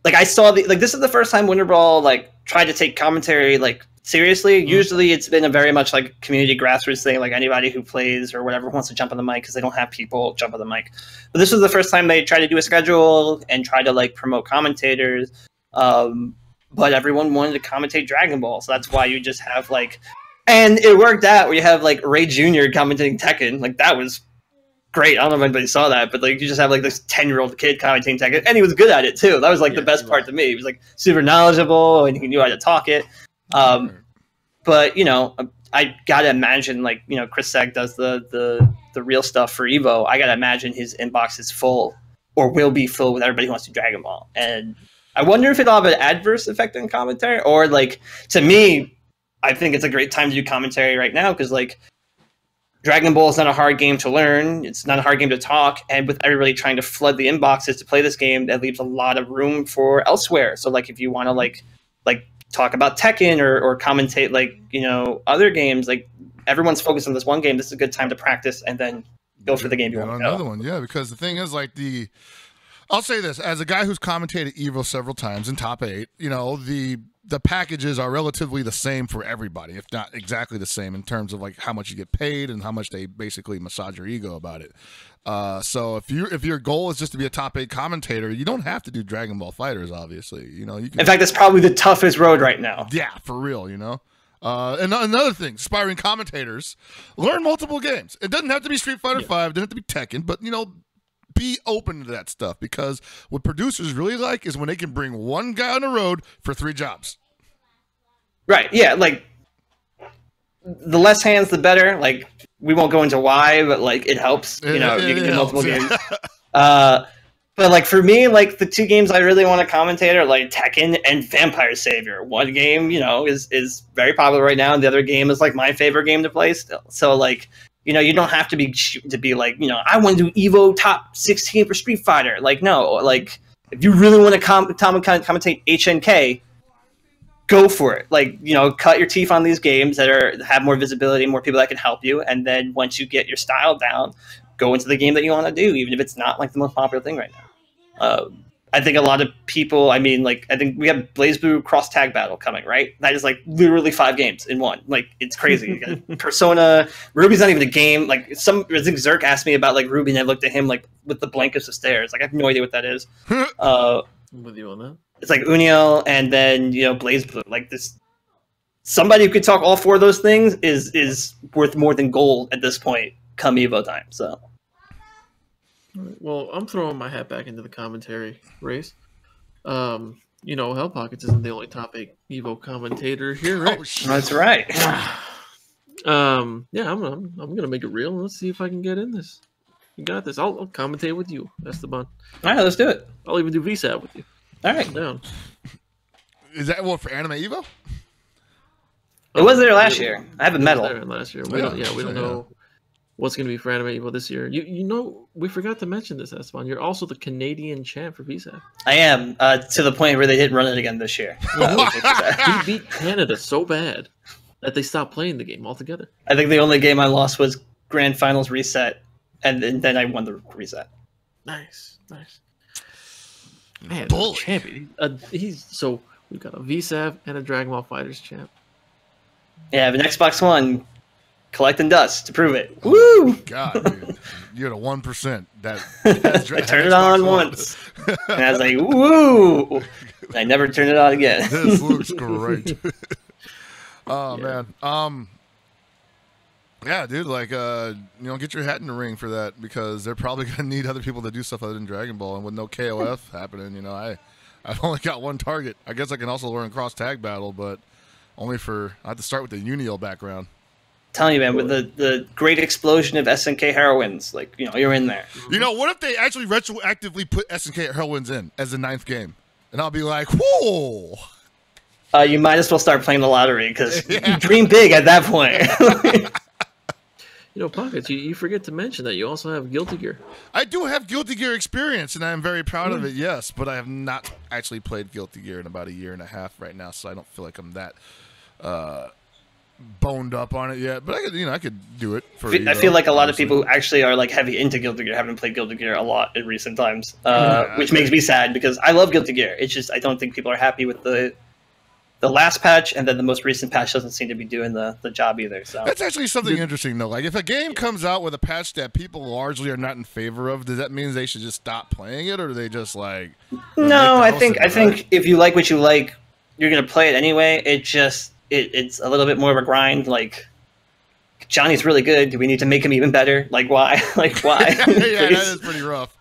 I saw this is the first time Winter Brawl like tried to take commentary like seriously. Usually it's been a very much like community grassroots thing, like anybody who plays or whatever wants to jump on the mic because they don't have people jump on the mic. But this was the first time they tried to do a schedule and try to like promote commentators. But everyone wanted to commentate Dragon Ball, so that's why you just have like, and it worked out where you have like Ray Jr. commentating Tekken. Like that was great. I don't know if anybody saw that, but like you just have like this 10-year-old kid commentating Tekken, and he was good at it too. That was like the best part to me. He was like super knowledgeable and he knew how to talk it. But you know, I gotta imagine like, you know, Chris Seg does the real stuff for Evo. I gotta imagine his inbox is full or will be full with everybody who wants to Dragon Ball. And I wonder if it'll have an adverse effect on commentary, or like to me, I think it's a great time to do commentary right now because like Dragon Ball is not a hard game to learn. It's not a hard game to talk. And with everybody trying to flood the inboxes to play this game, that leaves a lot of room for elsewhere. So like if you want to like talk about Tekken or commentate like, you know, other games, like everyone's focused on this one game. This is a good time to practice and then go for the game you want to go. Another one, yeah, because the thing is like I'll say this, as a guy who's commentated EVO several times in top 8, you know, the packages are relatively the same for everybody, if not exactly the same in terms of like how much you get paid and how much they basically massage your ego about it. So if your goal is just to be a top 8 commentator, you don't have to do Dragon Ball Fighters, obviously. You know, you can. In fact, that's probably the toughest road right now. Yeah, for real, you know. And another thing, aspiring commentators, learn multiple games. It doesn't have to be Street Fighter V, it doesn't have to be Tekken, but you know, be open to that stuff, because what producers really like is when they can bring one guy on the road for 3 jobs. Right, yeah, like, the less hands, the better. Like, we won't go into why, but, like, it helps. You know, you can do multiple games. But, like, for me, like, the 2 games I really want to commentate are, like, Tekken and Vampire Savior. One game, you know, is very popular right now, and the other game is, like, my favorite game to play still. So, like, you know, you don't have to be like, you know, I want to do EVO top 16 for Street Fighter. Like, no, like, if you really want to commentate HNK, go for it. Like, you know, cut your teeth on these games that have more visibility, more people that can help you, and then once you get your style down, go into the game that you want to do, even if it's not like the most popular thing right now. I think a lot of people, I mean, like, I think we have BlazBlue Cross Tag Battle coming, right? That is like literally 5 games in one. Like, it's crazy. You got Persona, Ruby's not even a game. Like, I think Zerk asked me about like Ruby, and I looked at him like with the blankest of stares. Like, I have no idea what that is. I'm with you on that. It's like Uniel and then, you know, BlazBlue. Like, this, somebody who could talk all 4 of those things is worth more than gold at this point come EVO time. So. Well, I'm throwing my hat back into the commentary race. You know, Hellpockets isn't the only top 8 EVO commentator here, right? Oh, that's right. Yeah, I'm gonna make it real. Let's see if I can get in this. You got this. I'll commentate with you, Esteban. All right, let's do it. I'll even do VSAT with you. All right, I'm down. Is that what for Anime EVO? It was there last year. I have a medal. Last year. We don't know what's going to be for Anime EVO this year. You know, we forgot to mention this, Esteban. You're also the Canadian champ for VSAT. I am, to the point where they didn't run it again this year. We beat Canada so bad that they stopped playing the game altogether. I think the only game I lost was Grand Finals reset, and then I won the reset. Nice. Man, the champion. So we've got a VSAV and a Dragon Ball Fighters champ. Yeah, I have an Xbox One. Collecting dust to prove it. Woo! God, dude. You're the 1%. I turned it on once. And I was like, woo! And I never turned it on again. This looks great. Oh, yeah. Man. Yeah, dude, like, you know, get your hat in the ring for that, because they're probably going to need other people to do stuff other than Dragon Ball. And with no KOF happening, you know, I've only got one target. I guess I can also learn Cross Tag Battle, but only I have to start with the Uniel background. Telling you, man, with the great explosion of SNK heroines, like, you know, you're in there. You know, what if they actually retroactively put SNK heroines in as the 9th game? And I'll be like, whoa! You might as well start playing the lottery, because you dream big at that point. You know, Pockets, you forget to mention that you also have Guilty Gear. I do have Guilty Gear experience, and I'm very proud of it, yes, but I have not actually played Guilty Gear in about a year and a half right now, so I don't feel like I'm that boned up on it yet, but I could do it for I feel like a lot of people who actually are like heavy into Guilty Gear haven't played Guilty Gear a lot in recent times, which makes me sad, because I love Guilty Gear. It's just I don't think people are happy with the last patch, and then the most recent patch doesn't seem to be doing the job either. So that's actually something interesting though. Like, if a game comes out with a patch that people largely are not in favor of, does that mean they should just stop playing it, or do they just like? No, I think if you like what you like, you're gonna play it anyway. It's a little bit more of a grind. Like, Johnny's really good. Do we need to make him even better? Like, why? Like, why? Yeah, that is pretty rough.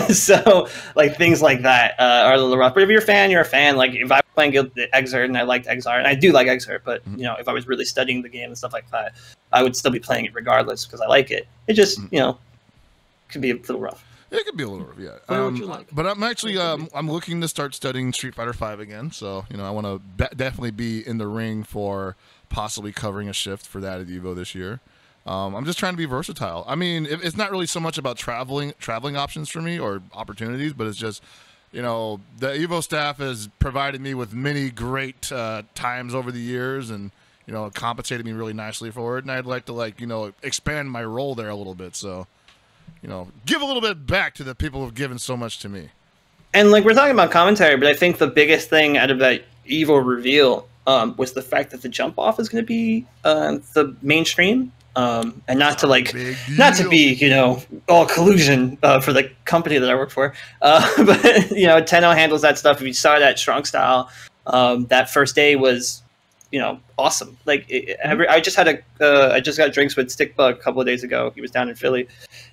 So, like, things like that are a little rough. But if you're a fan, you're a fan. Like, if I was playing Exert and I liked Exart, and I do like Exart, but, you know, if I was really studying the game and stuff like that, I would still be playing it regardless, because I like it. It just, you know, could be a little rough. It could be a little rough, yeah. But I'm actually I'm looking to start studying Street Fighter V again, so, you know, I want to definitely be in the ring for possibly covering a shift for that at EVO this year. I'm just trying to be versatile. I mean, it's not really so much about traveling options for me or opportunities, but it's just, you know, the Evo staff has provided me with many great times over the years, and you know, compensated me really nicely for it. And I'd like to, like, you know, expand my role there a little bit. So, you know, give a little bit back to the people who've given so much to me. And like, we're talking about commentary, but I think the biggest thing out of that Evo reveal was the fact that the jump off is going to be the mainstream. And not to be, you know, all collusion for the company that I work for. But, you know, Tenno handles that stuff. If you saw that Strong Style, that first day was, you know, awesome. Like, I just got drinks with Stickbug a couple of days ago. He was down in Philly,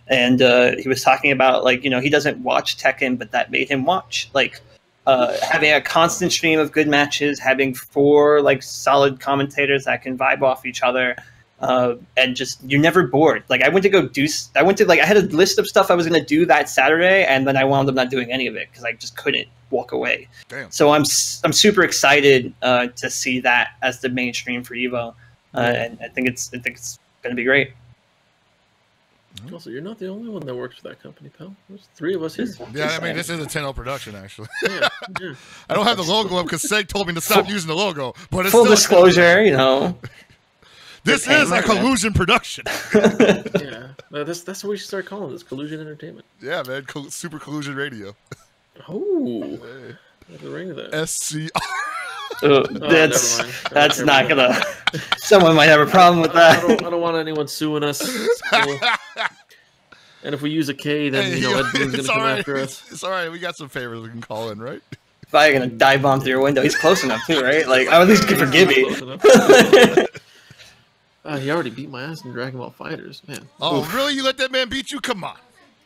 and he was talking about, like, you know, he doesn't watch Tekken, but that made him watch. Like, having a constant stream of good matches, having 4 like solid commentators that can vibe off each other. And just, you're never bored. Like, I had a list of stuff I was going to do that Saturday, and then I wound up not doing any of it because I just couldn't walk away. Damn. So I'm super excited to see that as the mainstream for Evo, and I think it's going to be great. Also, you're not the only one that works for that company, pal. There's 3 of us here. Yeah, I mean, this is a Tenno production, actually. Yeah. I don't have the logo up because Seg told me to stop using the logo. But it's full disclosure, you know. This is a collusion production. Yeah, that's what we should start calling this, Collusion Entertainment. Yeah, man, Super Collusion Radio. Oh, there's a ring to that. SCR. That's not gonna. Someone might have a problem with that. I don't want anyone suing us. And if we use a K, then, you know, Ed Boon's gonna come after us. It's all right. We got some favors we can call in, right? Probably gonna dive bomb through your window. He's close enough too, right? Like, I at least can forgive me. He already beat my ass in Dragon Ball FighterZ, man. Oh, really? You let that man beat you? Come on.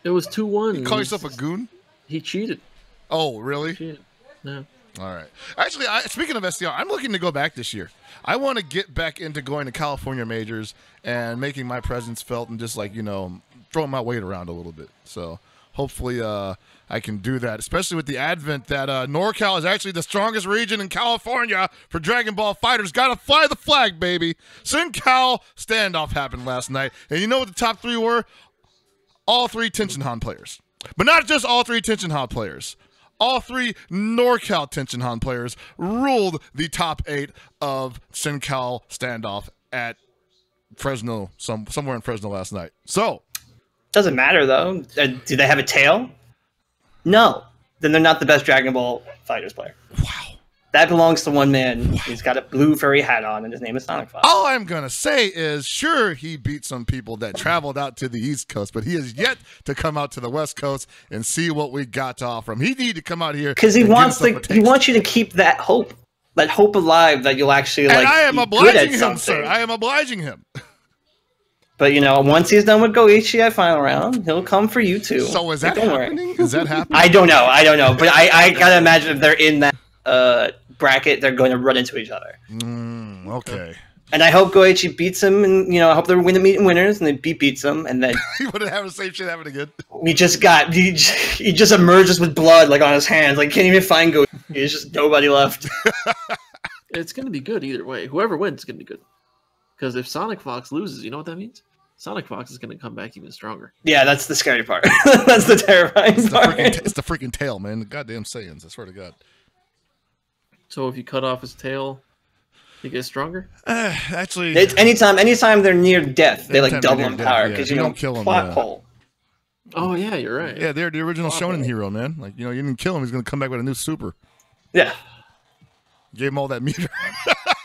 It was 2-1. You call yourself a goon? He cheated. Oh, really? He cheated. Yeah. All right. Actually, speaking of SDR, I'm looking to go back this year. I want to get back into going to California majors and making my presence felt and just, like, you know, throwing my weight around a little bit. So hopefully I can do that, especially with the advent that NorCal is actually the strongest region in California for Dragon Ball FighterZ. Gotta fly the flag, baby. Sin-Cal standoff happened last night. And you know what the top 3 were? All 3 Tenshinhan players. But not just all 3 Tenshinhan players. All 3 NorCal Tenshinhan players ruled the top 8 of Sin-Cal standoff at Fresno, somewhere in Fresno last night. So, doesn't matter though. Do they have a tail? No. Then they're not the best Dragon Ball FighterZ player. Wow. That belongs to one man. Wow. He's got a blue furry hat on, and his name is Sonic Fox. All I'm going to say is, sure, he beat some people that traveled out to the East Coast, but he has yet to come out to the West Coast and see what we got to offer him. He needed to come out here because he wants you to keep that hope alive that you'll actually, like, and I am obliging him, sir. I am obliging him. But, you know, once he's done with Goichi at final round, he'll come for you too. So is that happening? Is that happening? I don't know. But I gotta imagine if they're in that bracket, they're going to run into each other. Okay. And I hope Goichi beats him, and, you know, I hope they're winning meeting winners, and then beats him, and then he wouldn't have the same shit happen again. He just emerges with blood, like, on his hands, like, can't even find Goichi. There's just nobody left. It's gonna be good either way. Whoever wins is gonna be good. Because if Sonic Fox loses, you know what that means? Sonic Fox is going to come back even stronger. Yeah, that's the scary part. That's the terrifying part. It's the freaking tail, man. The goddamn Saiyans, I swear to God. So if you cut off his tail, he gets stronger? Actually... It's anytime they're near death, they, like, double in power. Because, you don't kill them. Plot hole. Oh, yeah, you're right. Yeah, they're the original shonen hero, man. Like, you know, you didn't kill him, he's going to come back with a new super. Yeah. Gave him all that meter.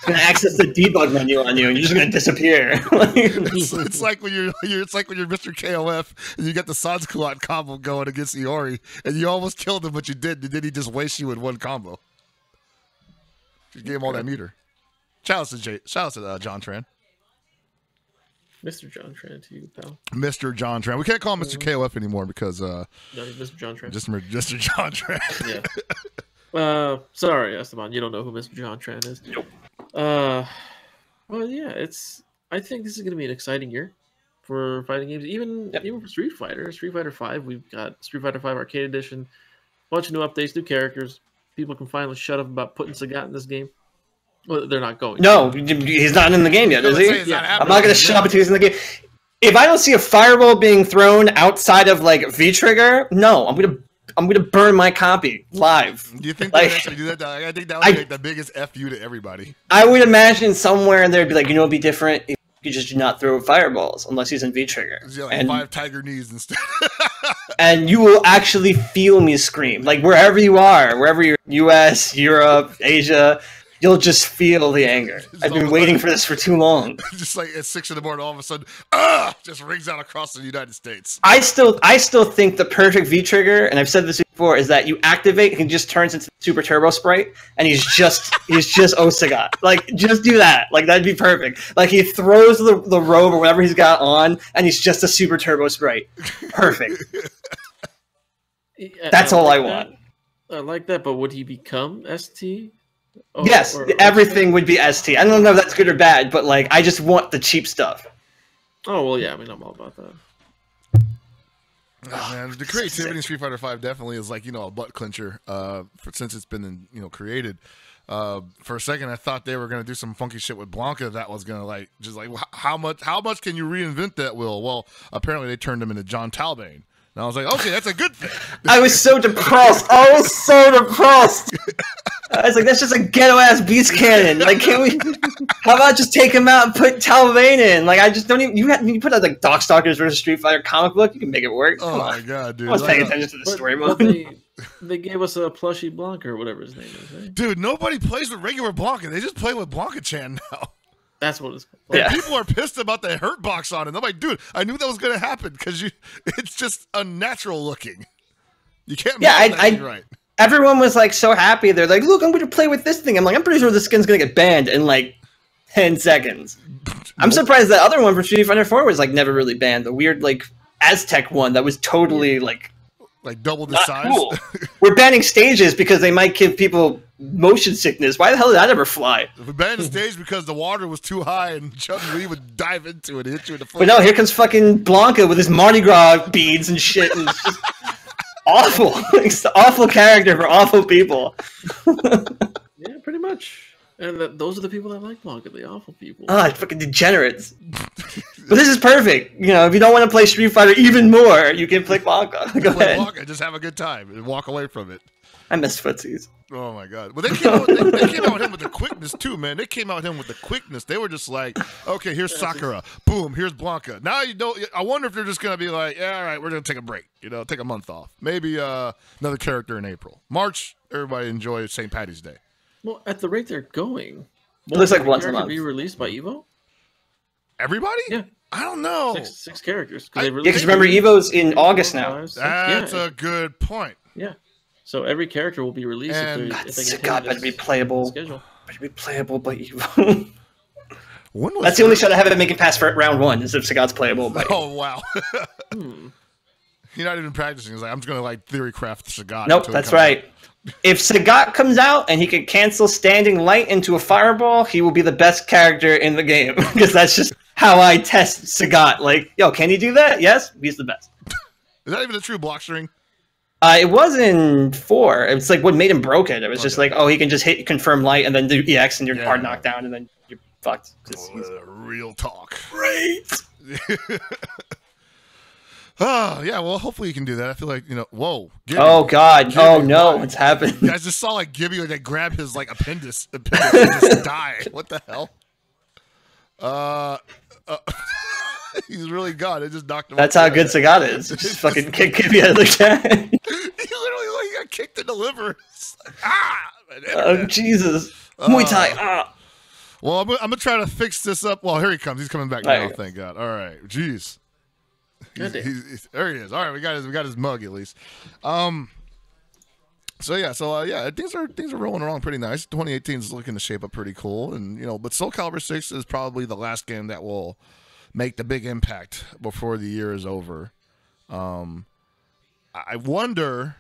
Gonna access the debug menu on you, and you're just gonna disappear. it's like when you're Mr. KOF and you got the Sansculot combo going against Iori, and you almost killed him, but you didn't. And then he just wastes you in one combo. You gave him all that meter. Shout out to John Tran. Mr. John Tran to you, pal. Mr. John Tran. We can't call him Mr. KOF anymore because no, he's Mr. John Tran. Just Mr. John Tran. Yeah. Sorry, Esteban, you don't know who Mr. John Tran is. Nope. Well, yeah, I think this is going to be an exciting year for fighting games, even for Street Fighter. Street Fighter 5, we've got Street Fighter 5 Arcade Edition, bunch of new updates, new characters. People can finally shut up about putting Sagat in this game. Well, they're not going. No, he's not in the game yet, is he? Yeah. I'm not going to shut up until he's in the game. if I don't see a fireball being thrown outside of like V-Trigger, no, I'm gonna burn my copy live. Do you think like, they actually do that? I think that would be like the biggest FU to everybody. I would imagine somewhere in there would be like, you know, it'd be different if you just do not throw fireballs unless he's in V-Trigger. Yeah, like 5 tiger knees instead. And you will actually feel me scream. Like wherever you are, wherever you're, US, Europe, Asia, you'll just feel the anger. I've been waiting for this for too long. Just like at 6 in the morning, all of a sudden, just rings out across the United States. I still think the perfect V-Trigger, and I've said this before, is that you activate and he just turns into Super Turbo Sprite, and he's just Osagat. Like, just do that. Like, that'd be perfect. Like, he throws the robe or whatever he's got on, and he's just a Super Turbo Sprite. Perfect. That's all I want. I like that, but would he become ST? Yes, everything would be ST. I don't know if that's good or bad, but like, I just want the cheap stuff. Oh well, yeah. I mean, I'm all about that. Oh, man, the creativity in Street Fighter V definitely is like, you know, a butt clincher. Since it's been, you know, created. For a second, I thought they were gonna do some funky shit with Blanca. That was gonna like just like how much can you reinvent that? Well, apparently they turned him into John Talbane. And I was like, okay, that's a good thing. I was so depressed. I was like, that's just a ghetto-ass beast cannon. Like, can we... How about just take him out and put Talbane in? Like, I just don't even... You put out, like, Darkstalkers versus Street Fighter comic book, you can make it work. Oh, my God, dude. I was paying attention to the story mode. They gave us a plushie Blanca or whatever his name is, right? Dude, nobody plays with regular Blanca. They just play with Blanca-chan now. That's what it's called. Yeah. People are pissed about the hurt box on it. I'm like, dude, I knew that was going to happen because it's just unnatural looking. You can't make that right. Everyone was like so happy. They're like, look, I'm going to play with this thing. I'm like, I'm pretty sure this skin's going to get banned in like 10 seconds. I'm surprised that other one for Street Fighter 4 was like never really banned. The weird like Aztec one that was totally like double the size. Cool. We're banning stages because they might give people motion sickness. Why the hell did that ever fly? We banned the stage because the water was too high and Chun-Li would dive into it and hit you in the foot. But no, here comes fucking Blanca with his Mardi Gras beads and shit. And it's just awful. It's the awful character for awful people. Yeah, pretty much. And those are the people that like Blanca, the awful people. Ah, fucking degenerates. But this is perfect. You know, if you don't want to play Street Fighter even more, you can play Blanca. Go ahead. Blanca, just have a good time and walk away from it. I miss footsies. Oh my God! Well, they came out with him with the quickness too, man. They came out with him with the quickness. They were just like, okay, here's Sakura, boom, here's Blanca. Now you don't. I wonder if they're just gonna be like, yeah, all right, we're gonna take a break. You know, take a month off. Maybe another character in April, March. Everybody enjoy St. Patty's Day. Well, at the rate they're going, it looks like once a month. Be released by Evo. Everybody? Yeah. I don't know. Six characters. Because remember, Evo's in August now. That's a good point. Yeah. So every character will be released and if they God, better be playable. Schedule. Better be playable by Evo. That's the only shot I have it making past for round one is if Sagat's playable. Oh wow. You're not even practicing. He's like, I'm just gonna like theory craft Sagat. Nope, that's right. If Sagat comes out and he can cancel Standing Light into a fireball, he will be the best character in the game. Because that's just how I test Sagat. Like, yo, can he do that? Yes, he's the best. Is that even a true block string? It was in 4. It's like what made him broke it. It was just like, oh, he can just hit confirm light and then do EX and you're hard knocked down and then you're fucked. Real talk. Great. Oh, yeah, well, hopefully you can do that. I feel like, you know, whoa. Gibby. Oh, God. Gibby, oh, no. What's happened? I just saw, like, Gibby, like, grab his, like, appendix and just die. What the hell? He's really gone. It just knocked him That's how good Sagat is. Just fucking kick Gibby out of the cat. He literally, like, got kicked in the liver. Oh, Jesus. Muay Thai. Well, I'm going to try to fix this up. Well, here he comes. He's coming back now, thank God. All right. Jeez. There he is. All right, we got his mug at least. So things are rolling along pretty nice. 2018 is looking to shape up pretty cool, and you know, but Soul Calibur 6 is probably the last game that will make the big impact before the year is over. I wonder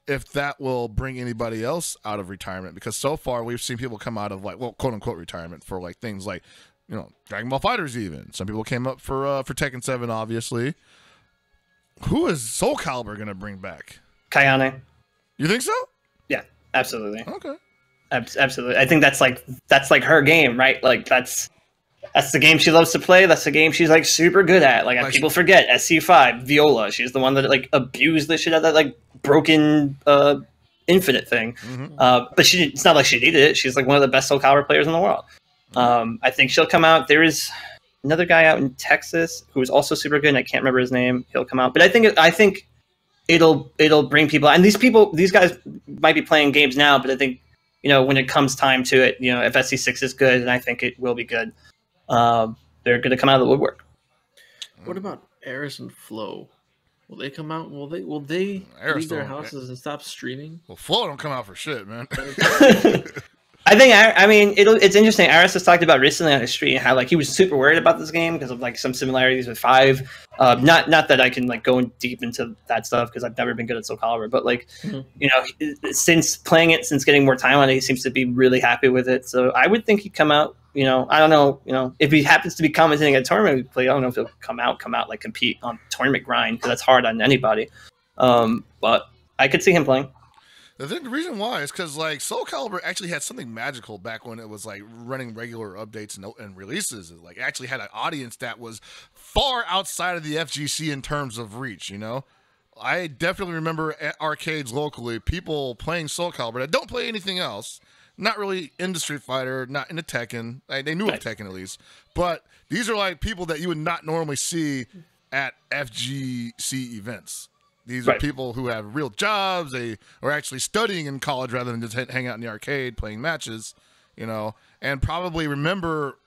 if that will bring anybody else out of retirement, because so far we've seen people come out of like, well, quote unquote retirement for like things like, you know, Dragon Ball FighterZ even. Some people came up for Tekken 7, obviously. Who is Soul Calibur going to bring back? Kayane. You think so? Yeah, absolutely. Okay. Absolutely. I think that's like her game, right? Like that's That's the game she loves to play. That's the game she's like super good at. Like people forget SC5, Viola. She's the one that like abused the shit out of that like broken Infinite thing. But it's not like she needed it. She's like one of the best Soul Calibur players in the world. I think she'll come out. There is another guy out in Texas who is also super good, and I can't remember his name. He'll come out, but I think it'll bring people. And these guys might be playing games now, but I think when it comes time to it, if SC6 is good, and I think it will be good, they're going to come out of the woodwork. What about Eris and Flo? Will they come out? Will they leave their houses and stop streaming? Well, Flo don't come out for shit, man. I mean, it's interesting. Aris has talked about recently on his stream how like he was super worried about this game because of like some similarities with 5. Not that I can like go in deep into that stuff because I've never been good at Soul Calibur, but like since playing it, since getting more time on it, he seems to be really happy with it. So I would think he'd come out. I don't know. If he happens to be commenting at a tournament we play, I don't know if he'll come out like compete on tournament grind because that's hard on anybody. But I could see him playing. The reason why is because like Soul Calibur actually had something magical back when it was like running regular updates and releases. It like actually had an audience that was far outside of the FGC in terms of reach. I definitely remember at arcades locally people playing Soul Calibur that don't play anything else. Not really into Street Fighter, not into Tekken. They knew of Tekken at least, but these are like people that you would not normally see at FGC events. These are people who have real jobs. They are actually studying in college rather than just hang out in the arcade playing matches, and probably remember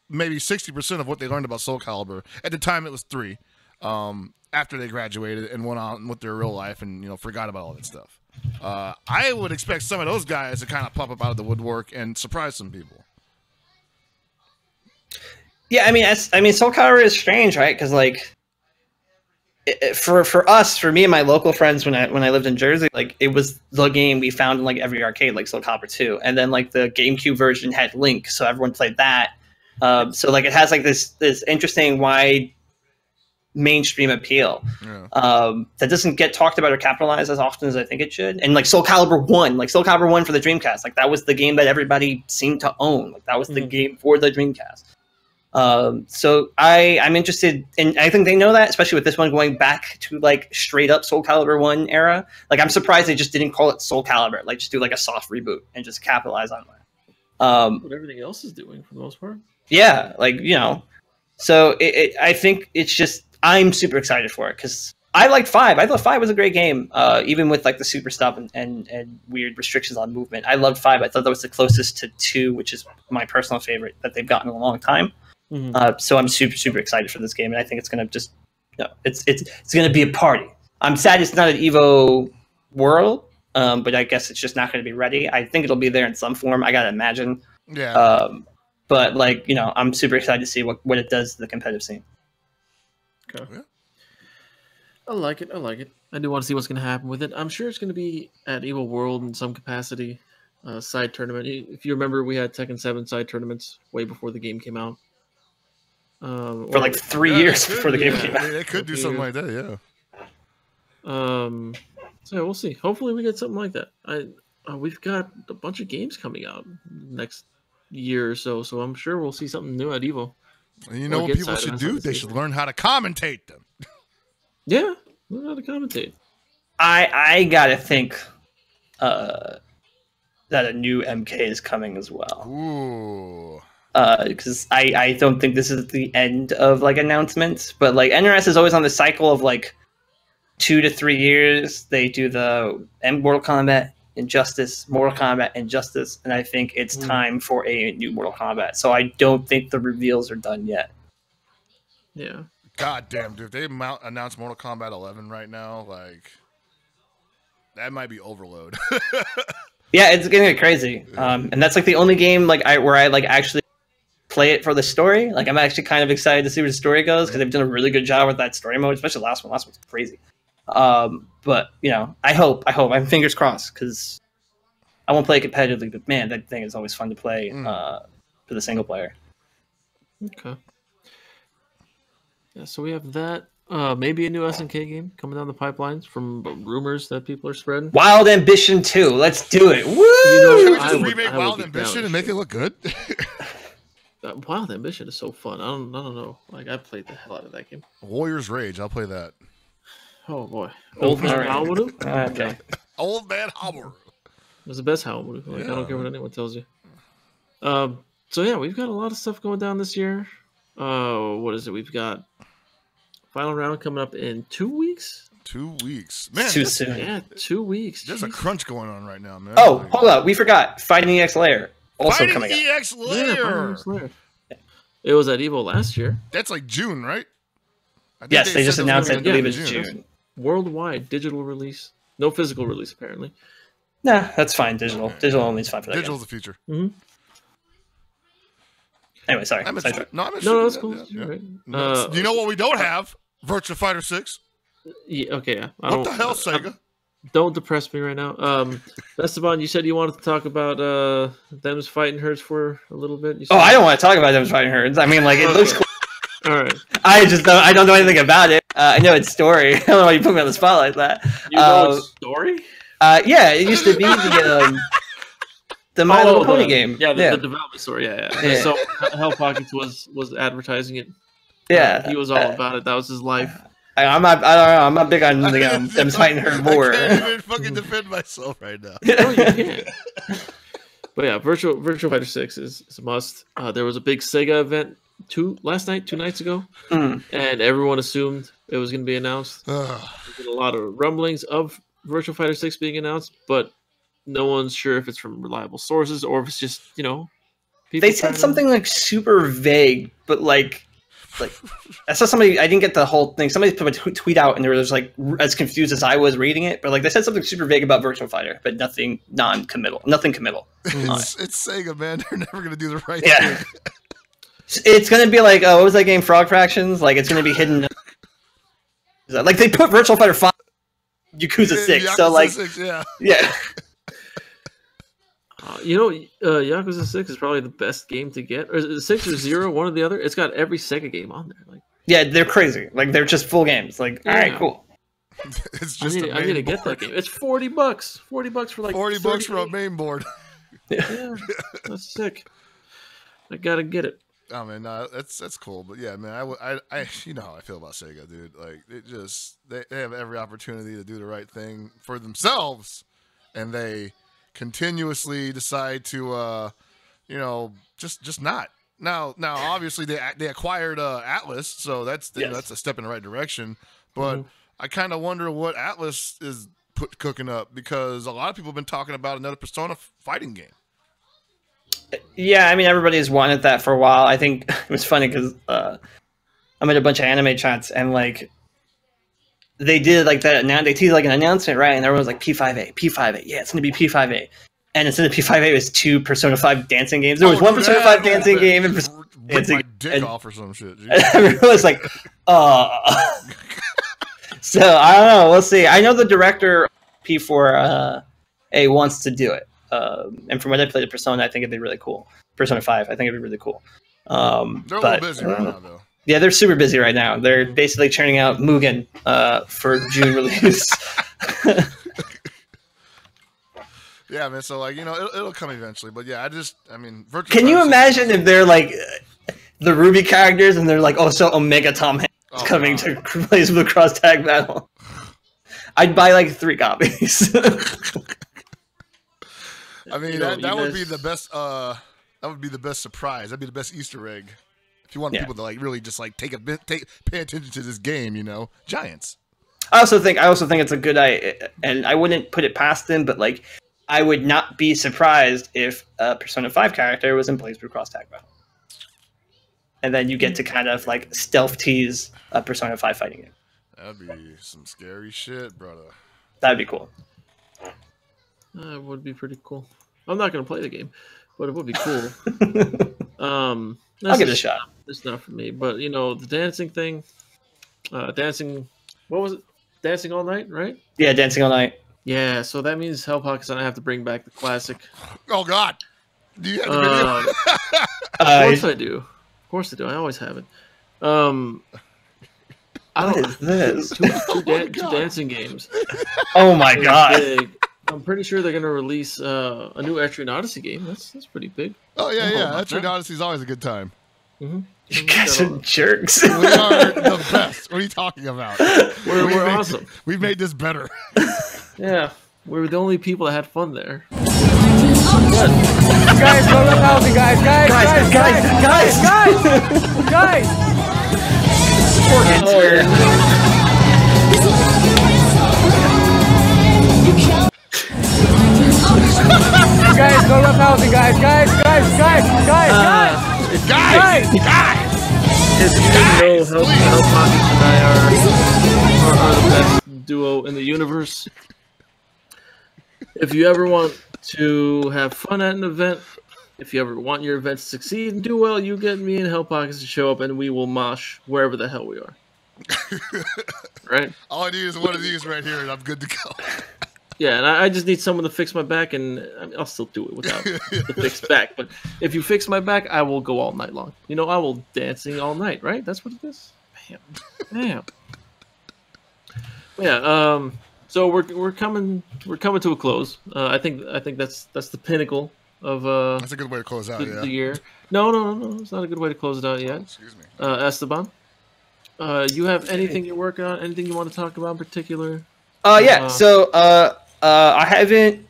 maybe 60% of what they learned about Soul Calibur. At the time, it was 3. After they graduated and went on with their real life and, forgot about all that stuff. I would expect some of those guys to kind of pop up out of the woodwork and surprise some people. Yeah, I mean, Soul Calibur is strange, right? Because like, for me and my local friends when I lived in Jersey, like it was the game we found in like every arcade, like Soul Calibur 2, and then like the GameCube version had Link, so everyone played that. So like it has like this interesting wide mainstream appeal that doesn't get talked about or capitalized as often as I think it should. And like Soul Calibur 1 for the Dreamcast, like that was the game that everybody seemed to own. Like that was the game for the Dreamcast. So I'm interested, and I think they know that, especially with this one going back to like straight up Soul Calibur 1 era. Like I'm surprised they just didn't call it Soul Calibur, like just do like a soft reboot and just capitalize on that. What everything else is doing for the most part. Yeah, like so I think it's just I'm super excited for it because I liked 5. I thought 5 was a great game, even with like the super stuff and weird restrictions on movement. I loved 5. I thought that was the closest to 2, which is my personal favorite that they've gotten in a long time. So I'm super excited for this game, and I think it's gonna just it's gonna be a party. I'm sad it's not an Evo World, but I guess it's just not gonna be ready. I think it'll be there in some form. I gotta imagine. Yeah. But like I'm super excited to see what it does to the competitive scene. Okay. Yeah. I like it. I do want to see what's gonna happen with it. I'm sure it's gonna be at Evo World in some capacity. Side tournament. If you remember, we had Tekken 7 side tournaments way before the game came out. For like 3 years before the game came out. They could do something like that, yeah. So yeah, we'll see. Hopefully we get something like that. We've got a bunch of games coming out next year or so, so I'm sure we'll see something new at Evo. And what people should do? They should learn how to commentate them. Yeah, learn how to commentate. I gotta think that a new MK is coming as well. Ooh. Because I don't think this is the end of like announcements, but like NRS is always on the cycle of like 2 to 3 years. They do the Mortal Kombat, Injustice, Mortal Kombat, Injustice, and I think it's time for a new Mortal Kombat. So I don't think the reveals are done yet. Yeah. God damn, dude! If they announce Mortal Kombat 11 right now, like that might be overload. Yeah, it's gonna get crazy. And that's like the only game where I like actually play it for the story. Like I'm actually kind of excited to see where the story goes because they've done a really good job with that story mode, especially the last one. Last one's crazy. But I hope. I'm fingers crossed because I won't play it competitively. But man, that thing is always fun to play for the single player. Okay. Yeah, so we have that. Maybe a new SNK game coming down the pipelines from rumors that people are spreading. Wild Ambition 2. Let's do it. Woo! Should we just remake Wild Ambition and make it look good? Wild Ambition is so fun. I don't know. Like I played the hell out of that game. Warrior's Rage. I'll play that. Oh boy, Old Man Haomaru. Okay. Old Man Haomaru. It was the best Haomaru. Like, I don't care what anyone tells you. So yeah, we've got a lot of stuff going down this year. What is it? We've got final round coming up in 2 weeks. 2 weeks, man. Too soon. Yeah, 2 weeks. There's a crunch going on right now, man. Oh, hold up, we forgot Fighting EX Lair also Fighting coming up. EX Yeah, Lair. Fighting EX Lair. It was at Evo last year. That's like June, right? I think Yes, they just said announced was it. I gonna believe be it's in June. Worldwide digital release. No physical release apparently. Nah, that's fine. Digital only is fine for that. Digital's the future. Mm-hmm. Anyway, sorry. I'm Sidetrack. no, that's cool. Yeah. Right. You know what we don't have? Virtua Fighter 6. Yeah, okay. Yeah. What the hell, Sega? Don't depress me right now. Esteban, you said you wanted to talk about them's fighting herds for a little bit. You said I don't want to talk about them fighting herds. I mean, like it looks cool. All right. I don't know anything about it. I know its story. I don't know why you put me on the spotlight like that. You know its story? Yeah, it used to be the My Little Pony game. Yeah, the development story. Yeah. So Hellpockets was advertising it. Yeah, He was all about it. That was his life. I don't know. I'm not big on them fighting herd more. I can't even fucking defend myself right now. No, you can't. But yeah, Virtua Fighter 6 is a must. There was a big Sega event two nights ago, and everyone assumed it was going to be announced. There's been a lot of rumblings of Virtua Fighter 6 being announced, but no one's sure if it's from reliable sources or if it's just, people They said something like super vague, but like I saw somebody. I didn't get the whole thing. Somebody put a tweet out, and they were just like as confused as I was reading it. But like they said something super vague about Virtua Fighter, but nothing non-committal. Nothing committal. It's Sega, man. They're never gonna do the right thing. It's gonna be like what was that game? Frog Fractions. Like it's gonna be hidden. Like they put Virtua Fighter 5, Yakuza 6. Yakuza So like 6, yeah. Yakuza 6 is probably the best game to get. Or is it 6 or 0, one or the other? It's got every Sega game on there. Like, yeah, they're crazy. Like they're just full games. Like, all right, cool. It's just I need to get that game. It's $40. $40 for like $40 for a main board. Yeah, that's sick. I gotta get it. Oh man, no, that's cool. But yeah, man, I you know how I feel about Sega, dude. Like they have every opportunity to do the right thing for themselves, and they continuously decide to just not. Now obviously they acquired Atlas, so that's a step in the right direction. But I kind of wonder what Atlas is cooking up, because a lot of people have been talking about another Persona fighting game. Yeah, I mean everybody's wanted that for a while. I think it was funny because I'm in a bunch of anime chats, and like they did like that. Now they teased like an announcement, right? And everyone's like P5A. Yeah, it's gonna be P5A. And instead of P5A, it was 2 Persona 5 dancing games. There was one Persona 5 dancing game and Persona dancing. My dick off or some shit. And everyone was like, So I don't know. We'll see. I know the director P4A wants to do it. And from what I played of Persona, I think it'd be really cool. Persona 5, I think it'd be really cool. They're a little busy right now, though. Yeah, they're super busy right now. They're basically churning out Mugen for June release. Yeah, man. So like it'll come eventually, but yeah, Virtua Can you imagine if they're like the Ruby characters and they're like, so Omega Tom Hanks is coming to play the cross tag battle? I'd buy like 3 copies. I mean, that would be the best. That would be the best surprise. That'd be the best Easter egg. If you want people to like really just like pay attention to this game, Giants. I also think it's a good idea, and I wouldn't put it past them, but like I would not be surprised if a Persona 5 character was in Blaze Blue Cross Tag Battle, and then you get to kind of like stealth tease a Persona 5 fighting game. That'd be some scary shit, brother. That'd be cool. It would be pretty cool. I'm not gonna play the game, but it would be cool. I'll give it a shot. It's not for me, but the dancing thing, dancing. What was it? Dancing All Night, right? Yeah, Dancing All Night. Yeah, so that means Hellpockets and I have to bring back the classic. Oh God, do you have the video? Of course I do. Of course I do. I always have it. What is this? Two dancing games. Oh my God. I'm pretty sure they're gonna release a new Etrian Odyssey game. That's pretty big. Oh yeah. Etrian Odyssey is always a good time. You guys are jerks. We are the best. What are you talking about? We're awesome. We've made this better. Yeah, we were the only people that had fun there. Guys, go to housing, guys. Guys, go to housing, guys. If you didn't know, Hellpockets and I are the best duo in the universe. If you ever want to have fun at an event, if you ever want your event to succeed and do well, you get me and Hellpockets to show up, and we will mosh wherever the hell we are. Right? All I need is one of these right here, and I'm good to go. Yeah, and I just need someone to fix my back, and I mean, I'll still do it without the fixed back. But if you fix my back, I will go all night long. You know, I will dancing all night, right? That's what it is. Bam. Yeah. So we're coming to a close. I think that's the pinnacle of that's a good way to close out. the year. No, it's not a good way to close it out yet. Excuse me. Esteban, you have anything you're working on? Anything you want to talk about in particular? Yeah. So I haven't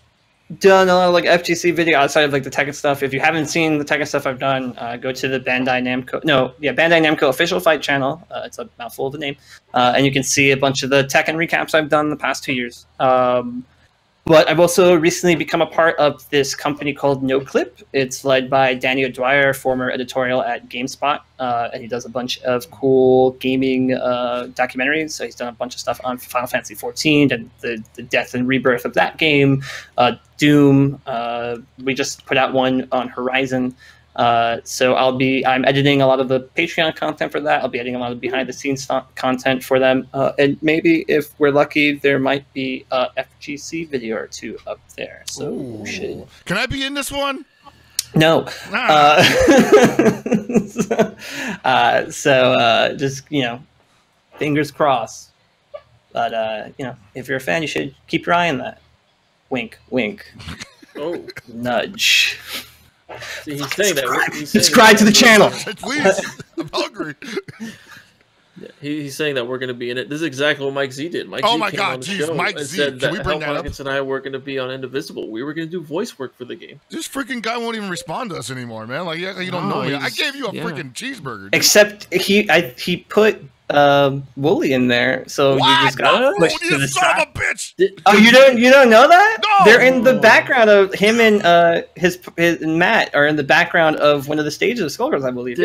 done a lot of like FGC video outside of like the Tekken stuff. If you haven't seen the Tekken stuff I've done, go to the Bandai Namco official fight channel. It's a mouthful of the name, and you can see a bunch of the Tekken recaps I've done the past 2 years. But I've also recently become a part of this company called NoClip. It's led by Danny O'Dwyer, former editorial at GameSpot, and he does a bunch of cool gaming documentaries. So he's done a bunch of stuff on Final Fantasy XIV and the death and rebirth of that game, Doom. We just put out one on Horizon. So I'm editing a lot of the Patreon content for that. I'll be editing a lot of behind the scenes content for them. And maybe if we're lucky, there might be a FGC video or two up there. So Ooh. Can I be in this one? No. Ah. Just, fingers crossed. But, if you're a fan, you should keep your eye on that. Wink, wink. Oh, nudge. see, he's saying that. Subscribe to the channel. Please, I'm hungry. Yeah, he's saying that we're going to be in it. This is exactly what Mike Z did. Mike Oh Z my came God, on the geez, show Mike and Z, said can that we bring that up? Hellpockets and I were going to be on Indivisible. We were going to do voice work for the game. This freaking guy won't even respond to us anymore, man. Like, you don't know me. I gave you a freaking cheeseburger. Dude. Except he put Wooly in there, so what? you just got pushed to You the son side. of a bitch! Oh, you don't know that? No! They're in the background of him and his Matt are in the background of one of the stages of Skullgirls, I believe.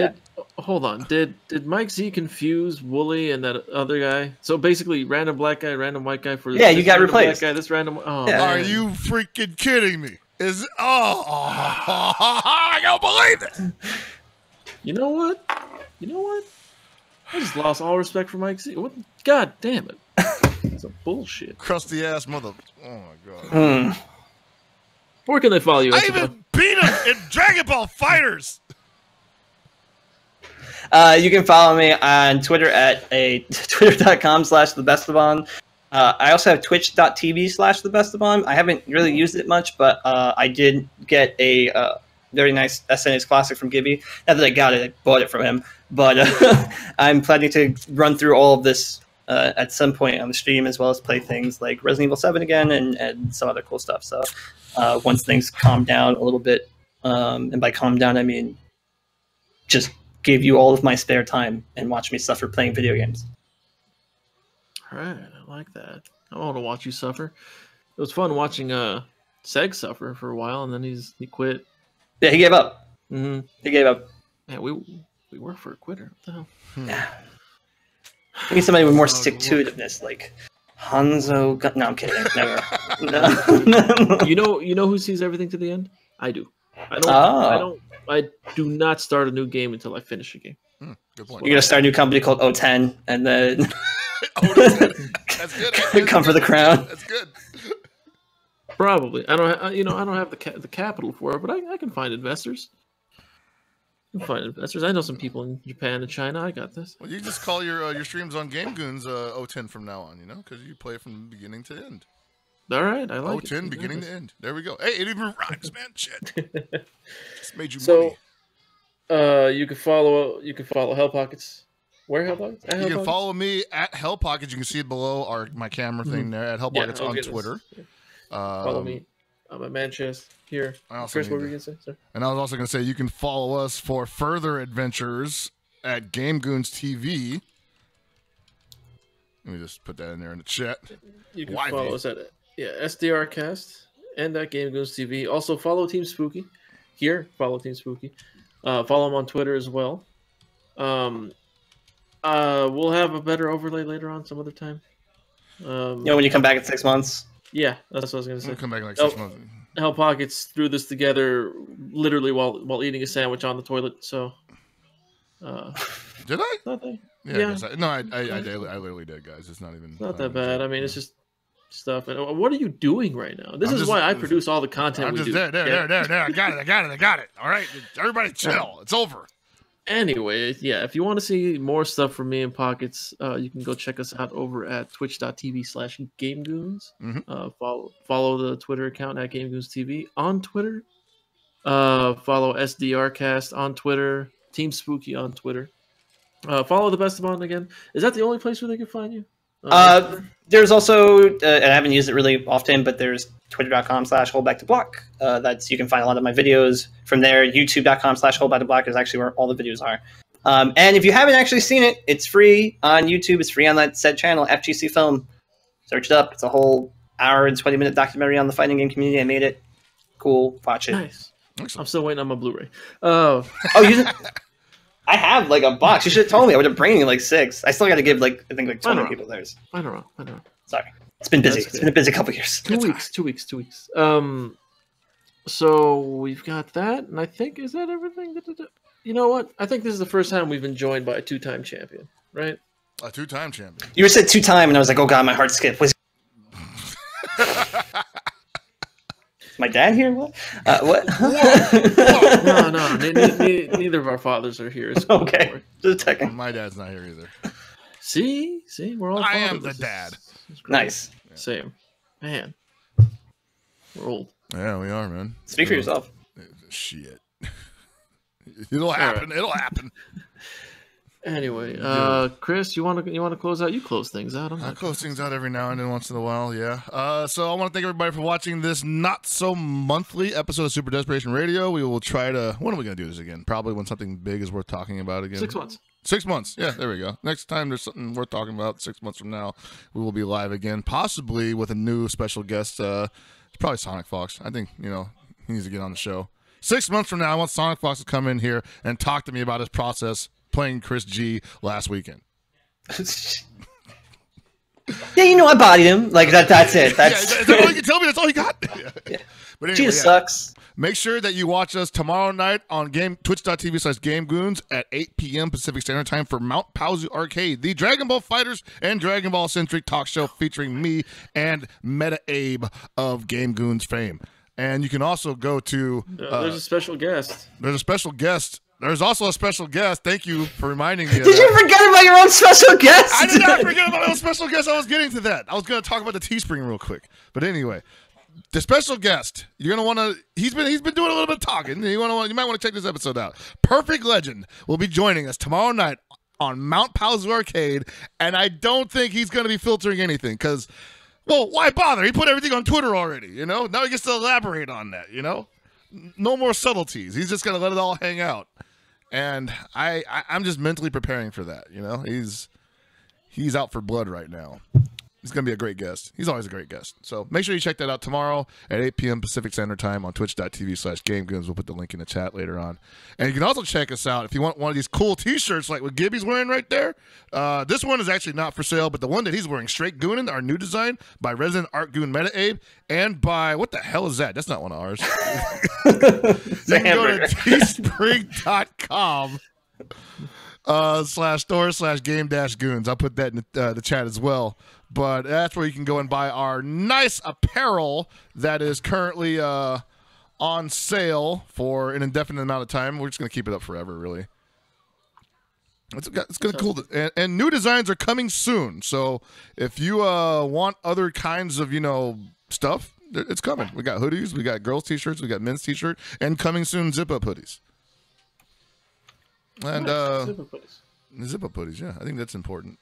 Hold on. Did Mike Z confuse Wooly and that other guy? So basically, random black guy, random white guy for you got replaced. Black guy, this random. Oh, Yeah. Are you freaking kidding me? I don't believe it. You know what? I just lost all respect for Mike Z. What? God damn it! It's a bullshit. Crusty ass mother. Oh my God. Where can they follow you? I even beat him in Dragon Ball Fighters. You can follow me on Twitter at twitter.com/thebestabon. I also have twitch.tv/thebestabon. I haven't really used it much, but I did get a very nice SNES Classic from Gibby. Not that I got it, I bought it from him. But I'm planning to run through all of this at some point on the stream, as well as play things like Resident Evil 7 again and some other cool stuff. So once things calm down a little bit, and by calm down, I mean just give you all of my spare time and watch me suffer playing video games. All right, I like that. I want to watch you suffer. It was fun watching Seg suffer for a while, and then he quit. Yeah, he gave up. Mm-hmm. He gave up. Yeah, we work for a quitter. What the hell? Yeah. We need somebody with more stick-to-itiveness, like Hanzo. No, I'm kidding. Never. No. You know who sees everything to the end? I do. I do not start a new game until I finish a game. Good point. You're gonna start a new company called O10, and then That's good. come for the crown. That's good. Probably. I don't have the capital for it, but I can find investors. I know some people in Japan and China. I got this. Well, you just call your streams on Game Goons O10 from now on, because you play from beginning to end. All right, I like O10 it. beginning to end. There we go. Hey, it even rhymes, man. Shit. Just made you So, money. You can follow Hellpockets. Where Hellpockets? At You can Hellpockets? follow me at Hellpockets. You can see it below my camera thing there at Hellpockets on okay, Twitter. Yeah. Follow me. I'm at Manchester here. Chris, what were you gonna say? Sorry. And I was also going to say you can follow us for further adventures at Game Goons TV. Let me just put that in there in the chat. You can follow us at SDR Cast and at Game Goons TV. Also follow Team Spooky here. Follow Team Spooky. Follow them on Twitter as well. We'll have a better overlay later on some other time. When you come back in 6 months. Yeah, that's what I was gonna say. We'll come back in like 6 months. Hellpockets threw this together literally while eating a sandwich on the toilet. So, did I? Nothing. Yeah. I literally did, guys. It's not even. Not that bad. I mean, it's just stuff. And what are you doing right now? This is why I produce all the content. I'm we just do. there. I got it. All right, everybody, chill. It's over. Anyway, yeah, if you want to see more stuff from me and Pockets, you can go check us out over at twitch.tv/GameGoons. Follow the Twitter account at GameGoonsTV on Twitter. Follow SDRcast on Twitter. Team Spooky on Twitter. Follow the Best of On again. Is that the only place where they can find you? There's also, I haven't used it really often, but there's twitter.com/holdbacktoblock. You can find a lot of my videos from there. YouTube.com/holdbacktoblock is actually where all the videos are. And if you haven't actually seen it, it's free on YouTube. It's free on that said channel, FGC Film. Search it up. It's a whole hour and 20-minute documentary on the fighting game community. I made it. Cool. Watch it. Nice. I'm still waiting on my Blu-ray. I have like a box. You should have told me. I would have bringing like 6. I still got to give I think 20 people theirs. I don't know. Sorry, it's been busy. It's been a busy couple years. 2 weeks. So we've got that, and I think is that everything? You know what? I think this is the first time we've been joined by a 2-time champion, right? A 2-time champion. You said 2-time, and I was like, oh god, my heart skipped. My dad here? What? What? No. Neither of our fathers are here. Okay, just checking. My dad's not here either. See, we're all. I am the dad. Nice. Same, man. We're old. Yeah, we are, man. Speak for yourself. Shit. It'll happen. Right. It'll happen. Anyway, Chris, you want to close out? You close things out. I close things out every now and then, once in a while. Yeah. So I want to thank everybody for watching this not so monthly episode of Super Desperation Radio. We will try to. When are we going to do this again? Probably when something big is worth talking about again. 6 months. 6 months. Yeah, there we go. Next time there's something worth talking about, 6 months from now, we will be live again, possibly with a new special guest. It's probably Sonic Fox. I think he needs to get on the show. 6 months from now, I want Sonic Fox to come in here and talk to me about his process playing Chris G last weekend. Yeah, I bodied him. Like that's it. That's is that all you can tell me? That's all you got? Yeah. But anyway, She just sucks. Make sure that you watch us tomorrow night on twitch.tv/GameGoons at 8 p.m. Pacific Standard Time for Mount Pauzu Arcade, the Dragon Ball Fighters and Dragon Ball centric talk show featuring me and Meta Abe of Game Goons fame. And you can also go to... there's a special guest. There's a special guest. There's also a special guest. Thank you for reminding me of Did you forget about your own special guest? I did not forget about my own special guest. I was getting to that. I was going to talk about the Teespring real quick. But anyway, the special guest, you're going to want to... He's been doing a little bit of talking. You might want to check this episode out. Perfect Legend will be joining us tomorrow night on Mount Pauzu Arcade. And I don't think he's going to be filtering anything because... Well, why bother? He put everything on Twitter already, Now he gets to elaborate on that, No more subtleties. He's just going to let it all hang out. And I'm just mentally preparing for that, He's out for blood right now. He's going to be a great guest. He's always a great guest. So make sure you check that out tomorrow at 8 p.m. Pacific Standard Time on twitch.tv/GameGoons. We'll put the link in the chat later on. And you can also check us out if you want one of these cool t-shirts like what Gibby's wearing right there. This one is actually not for sale, but the one that he's wearing, Straight Goonin', our new design by Resident Art Goon Meta Abe, and by, what the hell is that? That's not one of ours. You can go to teespring.com /store/game-goons. I'll put that in the chat as well. But that's where you can go and buy our nice apparel that is currently on sale for an indefinite amount of time. We're just going to keep it up forever, really. It's going to cool. And new designs are coming soon. So if you want other kinds of, stuff, it's coming. We got hoodies, we got girls' t-shirts, we got men's t-shirt, and coming soon zip-up hoodies. And Zipper putties. Zipper putties, yeah, I think that's important.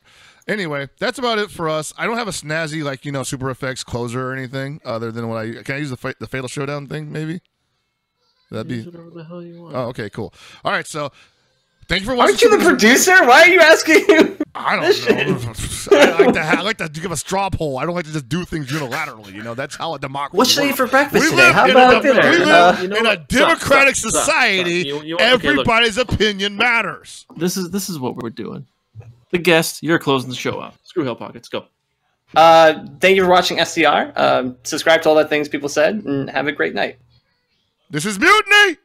Anyway, that's about it for us. I don't have a snazzy Super Effects closer or anything other than can I use the Fatal Showdown thing maybe? That'd be whatever the hell you want. Oh, okay, cool. All right, so thank you for watching. Aren't you the producer? Why are you asking? I don't know. I like to give a straw poll. I don't like to just do things unilaterally. That's how a democracy What should I eat works. for breakfast We today? live How in about dinner? We live You know in a what? democratic Stop. society. Okay, Everybody's opinion matters. This is what we're doing. The guest, you're closing the show out. Screw Hellpockets. Go. Thank you for watching SCR. Subscribe to all the things people said, and have a great night. This is Mutiny!